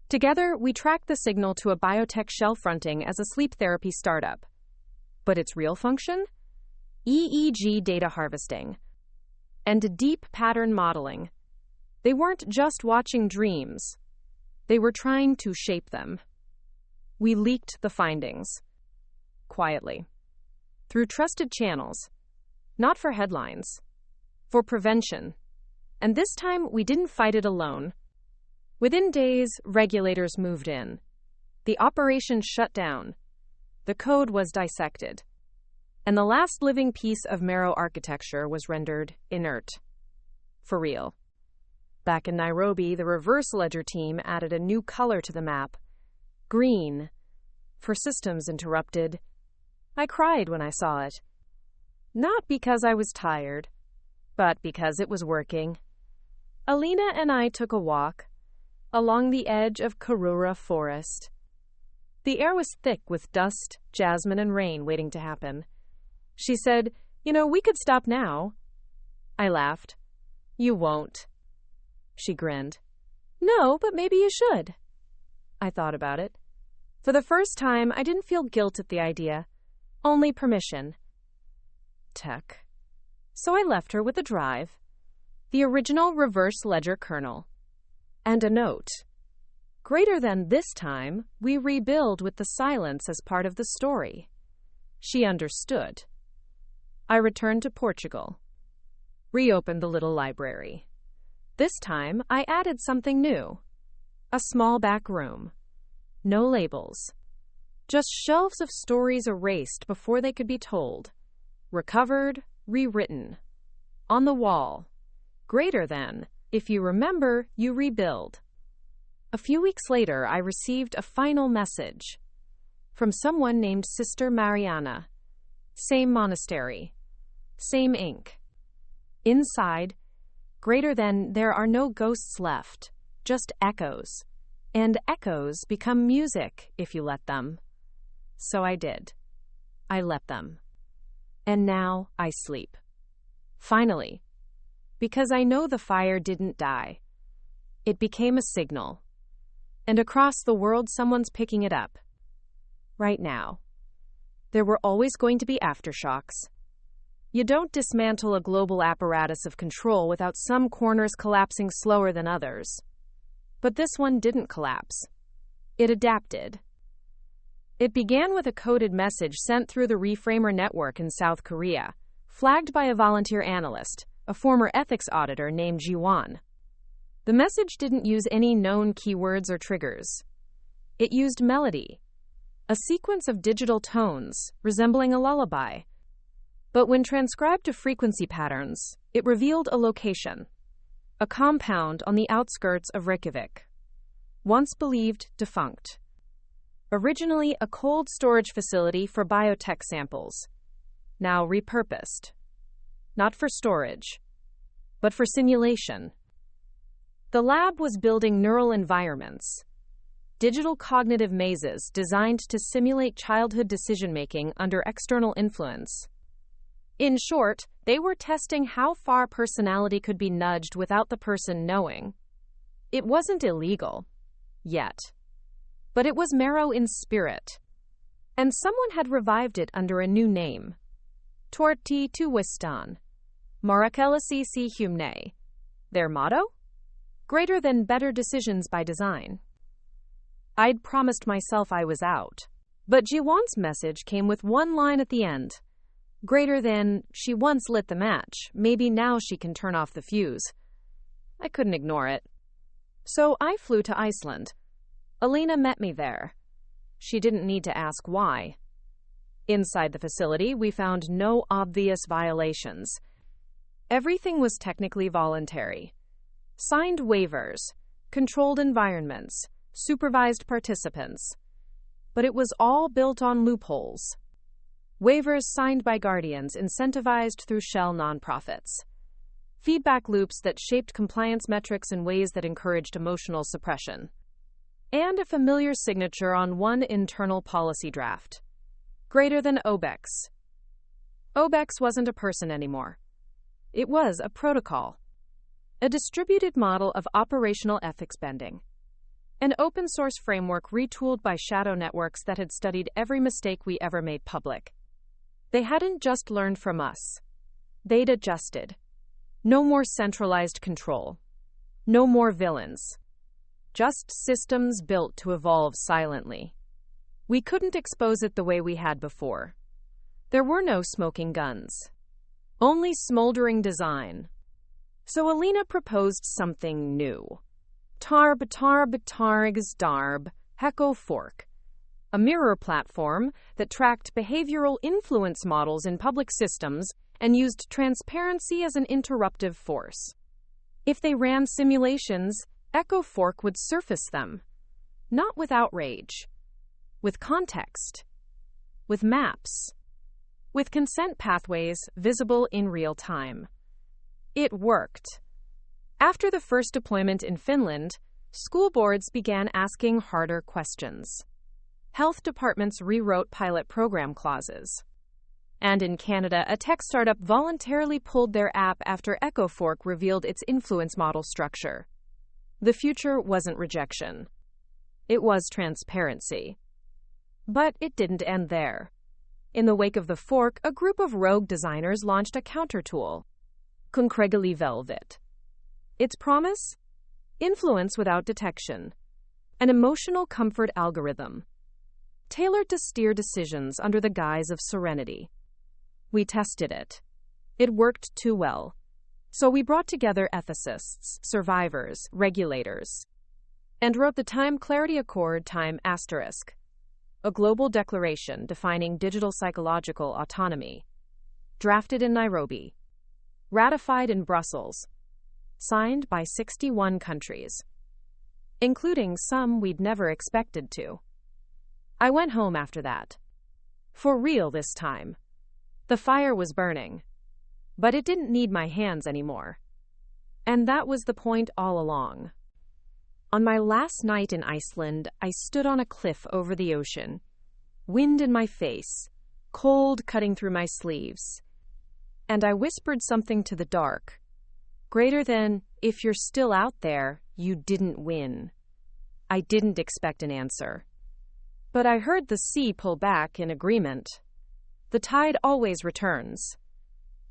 Together, we tracked the signal to a biotech shell fronting as a sleep therapy startup. But its real function? EEG data harvesting. And deep pattern modeling. They weren't just watching dreams. They were trying to shape them. We leaked the findings. Quietly. Through trusted channels. Not for headlines. For prevention. And this time, we didn't fight it alone. Within days, regulators moved in. The operation shut down. The code was dissected. And the last living piece of Marrow architecture was rendered inert. For real. Back in Nairobi, the reverse ledger team added a new color to the map. Green. For systems interrupted. I cried when I saw it. Not because I was tired, but because it was working. Alina and I took a walk along the edge of Karura Forest. The air was thick with dust, jasmine, and rain waiting to happen. She said, we could stop now. I laughed. You won't. She grinned. No, but maybe you should. I thought about it. For the first time, I didn't feel guilt at the idea. Only permission. Tech. So I left her with a drive. the original reverse ledger kernel, and a note. Greater than this time, we rebuild with the silence as part of the story. She understood. I returned to Portugal. Reopened the little library. This time, I added something new. A small back room. No labels. Just shelves of stories erased before they could be told. Recovered, rewritten. On the wall. Greater than, if you remember, you rebuild. A few weeks later, I received a final message. From someone named Sister Mariana. Same monastery. Same ink. Inside, greater than, there are no ghosts left, just echoes. And echoes become music if you let them. So I did. I let them. And now I sleep. Finally. Because I know the fire didn't die. It became a signal. And across the world, someone's picking it up. Right now. There were always going to be aftershocks. You don't dismantle a global apparatus of control without some corners collapsing slower than others. But this one didn't collapse. It adapted. It began with a coded message sent through the Reframer network in South Korea, flagged by a volunteer analyst, a former ethics auditor named Jiwon. The message didn't use any known keywords or triggers. It used melody, a sequence of digital tones resembling a lullaby. But when transcribed to frequency patterns, it revealed a location, a compound on the outskirts of Reykjavik, once believed defunct. Originally a cold storage facility for biotech samples, now repurposed. Not for storage, but for simulation. The lab was building neural environments, digital cognitive mazes designed to simulate childhood decision-making under external influence. In short, they were testing how far personality could be nudged without the person knowing. It wasn't illegal. Yet. But it was marrow in spirit. And someone had revived it under a new name. Torti tu Wistan. Marakelasi si humne. Their motto? Greater than better decisions by design. I'd promised myself I was out. But Jiwon's message came with one line at the end. Greater than, she once lit the match, maybe now she can turn off the fuse. I couldn't ignore it. So I flew to Iceland. Alina met me there. She didn't need to ask why. Inside the facility, we found no obvious violations. Everything was technically voluntary. Signed waivers, controlled environments, supervised participants. But it was all built on loopholes. Waivers signed by guardians incentivized through shell nonprofits. Feedback loops that shaped compliance metrics in ways that encouraged emotional suppression. And a familiar signature on one internal policy draft. Greater than OBEX. OBEX wasn't a person anymore. It was a protocol. A distributed model of operational ethics bending. An open-source framework retooled by shadow networks that had studied every mistake we ever made public. They hadn't just learned from us. They'd adjusted. No more centralized control. No more villains. Just systems built to evolve silently. We couldn't expose it the way we had before. There were no smoking guns. Only smoldering design. So Alina proposed something new. Tarb Targ's Darb Hecko Fork. A mirror platform that tracked behavioral influence models in public systems and used transparency as an interruptive force. If they ran simulations, Echo Fork would surface them. Not with outrage. With context. With maps. With consent pathways visible in real time. It worked. After the first deployment in Finland, school boards began asking harder questions. Health departments rewrote pilot program clauses. And in Canada, a tech startup voluntarily pulled their app after EchoFork revealed its influence model structure. The future wasn't rejection. It was transparency. But it didn't end there. In the wake of the fork, a group of rogue designers launched a counter-tool, Concretely Velvet, Its promise? Influence without detection. An emotional comfort algorithm, tailored to steer decisions under the guise of serenity. We tested it. It worked too well. So we brought together ethicists, survivors, regulators, and wrote the Time Clarity Accord Time Asterisk, a global declaration defining digital psychological autonomy, drafted in Nairobi, ratified in Brussels, signed by 61 countries, including some we'd never expected to. I went home after that. For real this time. The fire was burning, but it didn't need my hands anymore. And that was the point all along. On my last night in Iceland, I stood on a cliff over the ocean, wind in my face, cold cutting through my sleeves, and I whispered something to the dark, greater than, if you're still out there, you didn't win. I didn't expect an answer. But I heard the sea pull back in agreement. The tide always returns.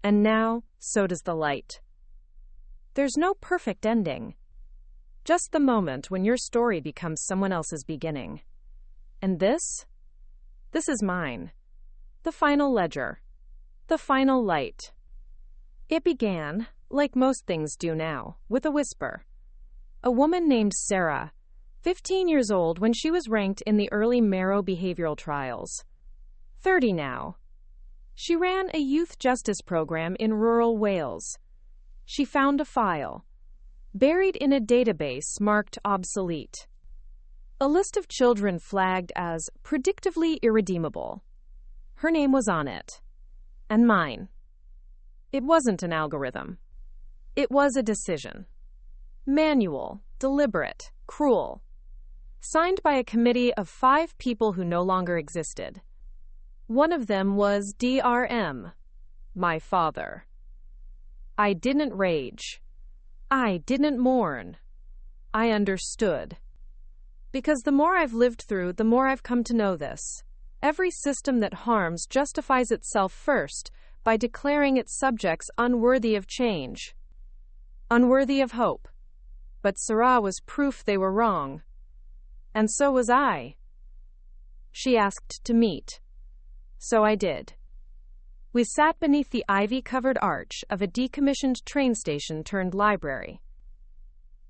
And now, so does the light. There's no perfect ending. Just the moment when your story becomes someone else's beginning. And this is mine. The final ledger. The final light. It began, like most things do now, with a whisper. A woman named Sarah, 15 years old when she was ranked in the early Marrow behavioral trials. 30 now. She ran a youth justice program in rural Wales. She found a file, buried in a database marked obsolete. A list of children flagged as predictively irredeemable. Her name was on it. And mine. It wasn't an algorithm. It was a decision. Manual, deliberate, cruel. Signed by a committee of 5 people who no longer existed. One of them was DRM, my father. I didn't rage. I didn't mourn. I understood. Because the more I've lived through, the more I've come to know this. Every system that harms justifies itself first by declaring its subjects unworthy of change, unworthy of hope. But Sarah was proof they were wrong. And so was I. She asked to meet. So I did. We sat beneath the ivy-covered arch of a decommissioned train station turned library.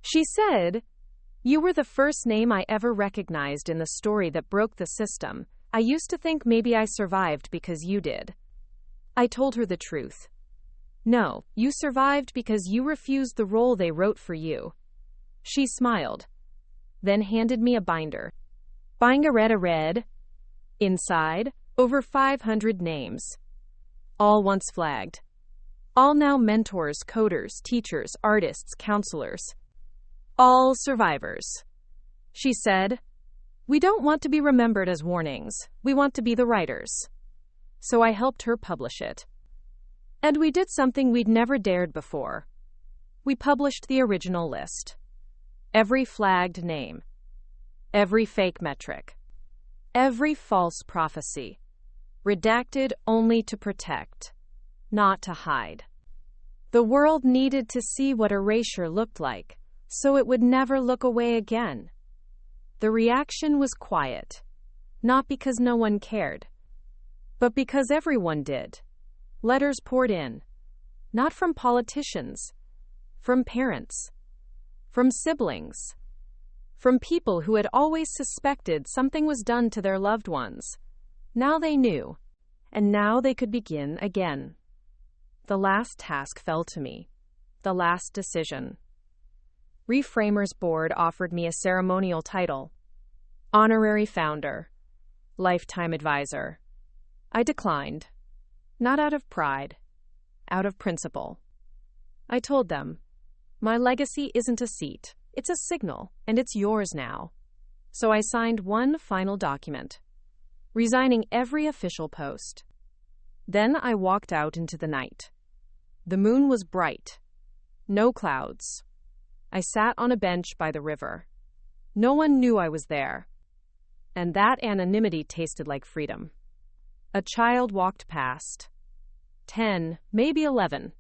She said, "You were the first name I ever recognized in the story that broke the system. I used to think maybe I survived because you did." I told her the truth. No, you survived because you refused the role they wrote for you. She smiled, then handed me a binder. Buying a red. Inside, over 500 names. All once flagged. All now mentors, coders, teachers, artists, counselors. All survivors. She said, "We don't want to be remembered as warnings. We want to be the writers." So I helped her publish it. And we did something we'd never dared before. We published the original list. Every flagged name. Every fake metric. Every false prophecy. Redacted only to protect, not to hide. The world needed to see what erasure looked like, so it would never look away again. The reaction was quiet, not because no one cared, but because everyone did. Letters poured in, not from politicians, from parents, from siblings, from people who had always suspected something was done to their loved ones. Now they knew, and now they could begin again. The last task fell to me, the last decision. Reframers Board offered me a ceremonial title, Honorary Founder, Lifetime Advisor. I declined, not out of pride, out of principle. I told them, my legacy isn't a seat, it's a signal, and it's yours now. So I signed one final document, resigning every official post. Then I walked out into the night. The moon was bright. No clouds. I sat on a bench by the river. No one knew I was there. And that anonymity tasted like freedom. A child walked past. 10, maybe 11.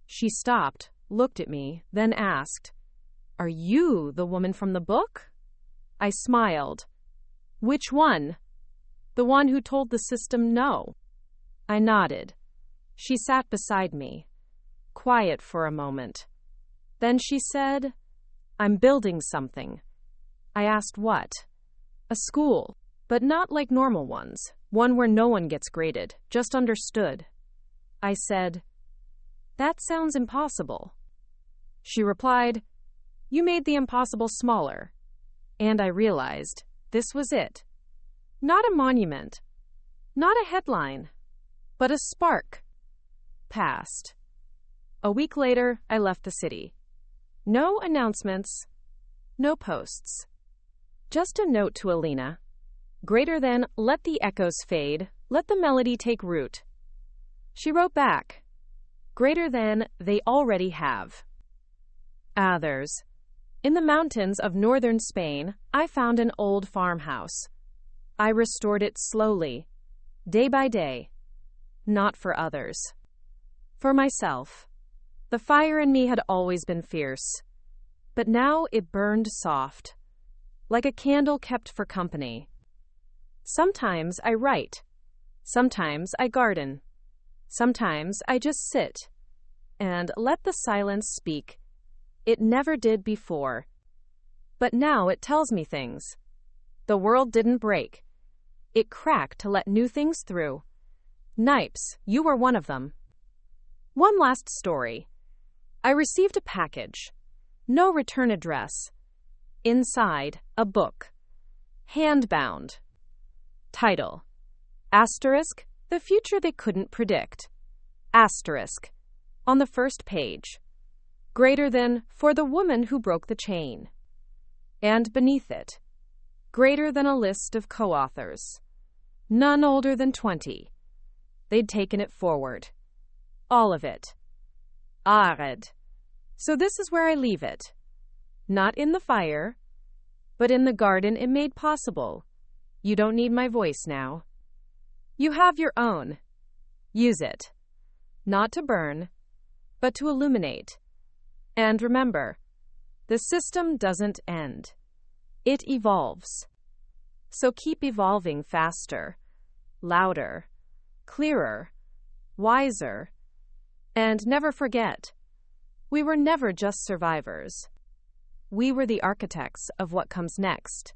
She stopped, looked at me, then asked, "Are you the woman from the book?" I smiled. "Which one?" "The one who told the system no." I nodded. She sat beside me, quiet for a moment. Then she said, "I'm building something." I asked what. "A school, but not like normal ones, one where no one gets graded, just understood." I said, "That sounds impossible." She replied, "You made the impossible smaller." And I realized this was it. Not a monument, not a headline, but a spark. Passed. A week later, I left the city. No announcements, no posts. Just a note to Alina. Greater than, let the echoes fade, let the melody take root. She wrote back. Greater than, they already have. Others. In the mountains of northern Spain, I found an old farmhouse. I restored it slowly, day by day. Not for others. For myself. The fire in me had always been fierce, but now it burned soft, like a candle kept for company. Sometimes I write. Sometimes I garden. Sometimes I just sit and let the silence speak. It never did before, but now it tells me things. The world didn't break. It cracked to let new things through. Nipes, you were one of them. One last story. I received a package. No return address. Inside, a book. Hand-bound. Title. Asterisk, the future they couldn't predict. Asterisk. On the first page. Greater than, for the woman who broke the chain. And beneath it. Greater than a list of co-authors. None older than 20. They'd taken it forward. All of it. Ared. So this is where I leave it. Not in the fire, but in the garden it made possible. You don't need my voice now. You have your own. Use it. Not to burn, but to illuminate. And remember, the system doesn't end. It evolves. So keep evolving faster, louder, clearer, wiser, and never forget, we were never just survivors. We were the architects of what comes next.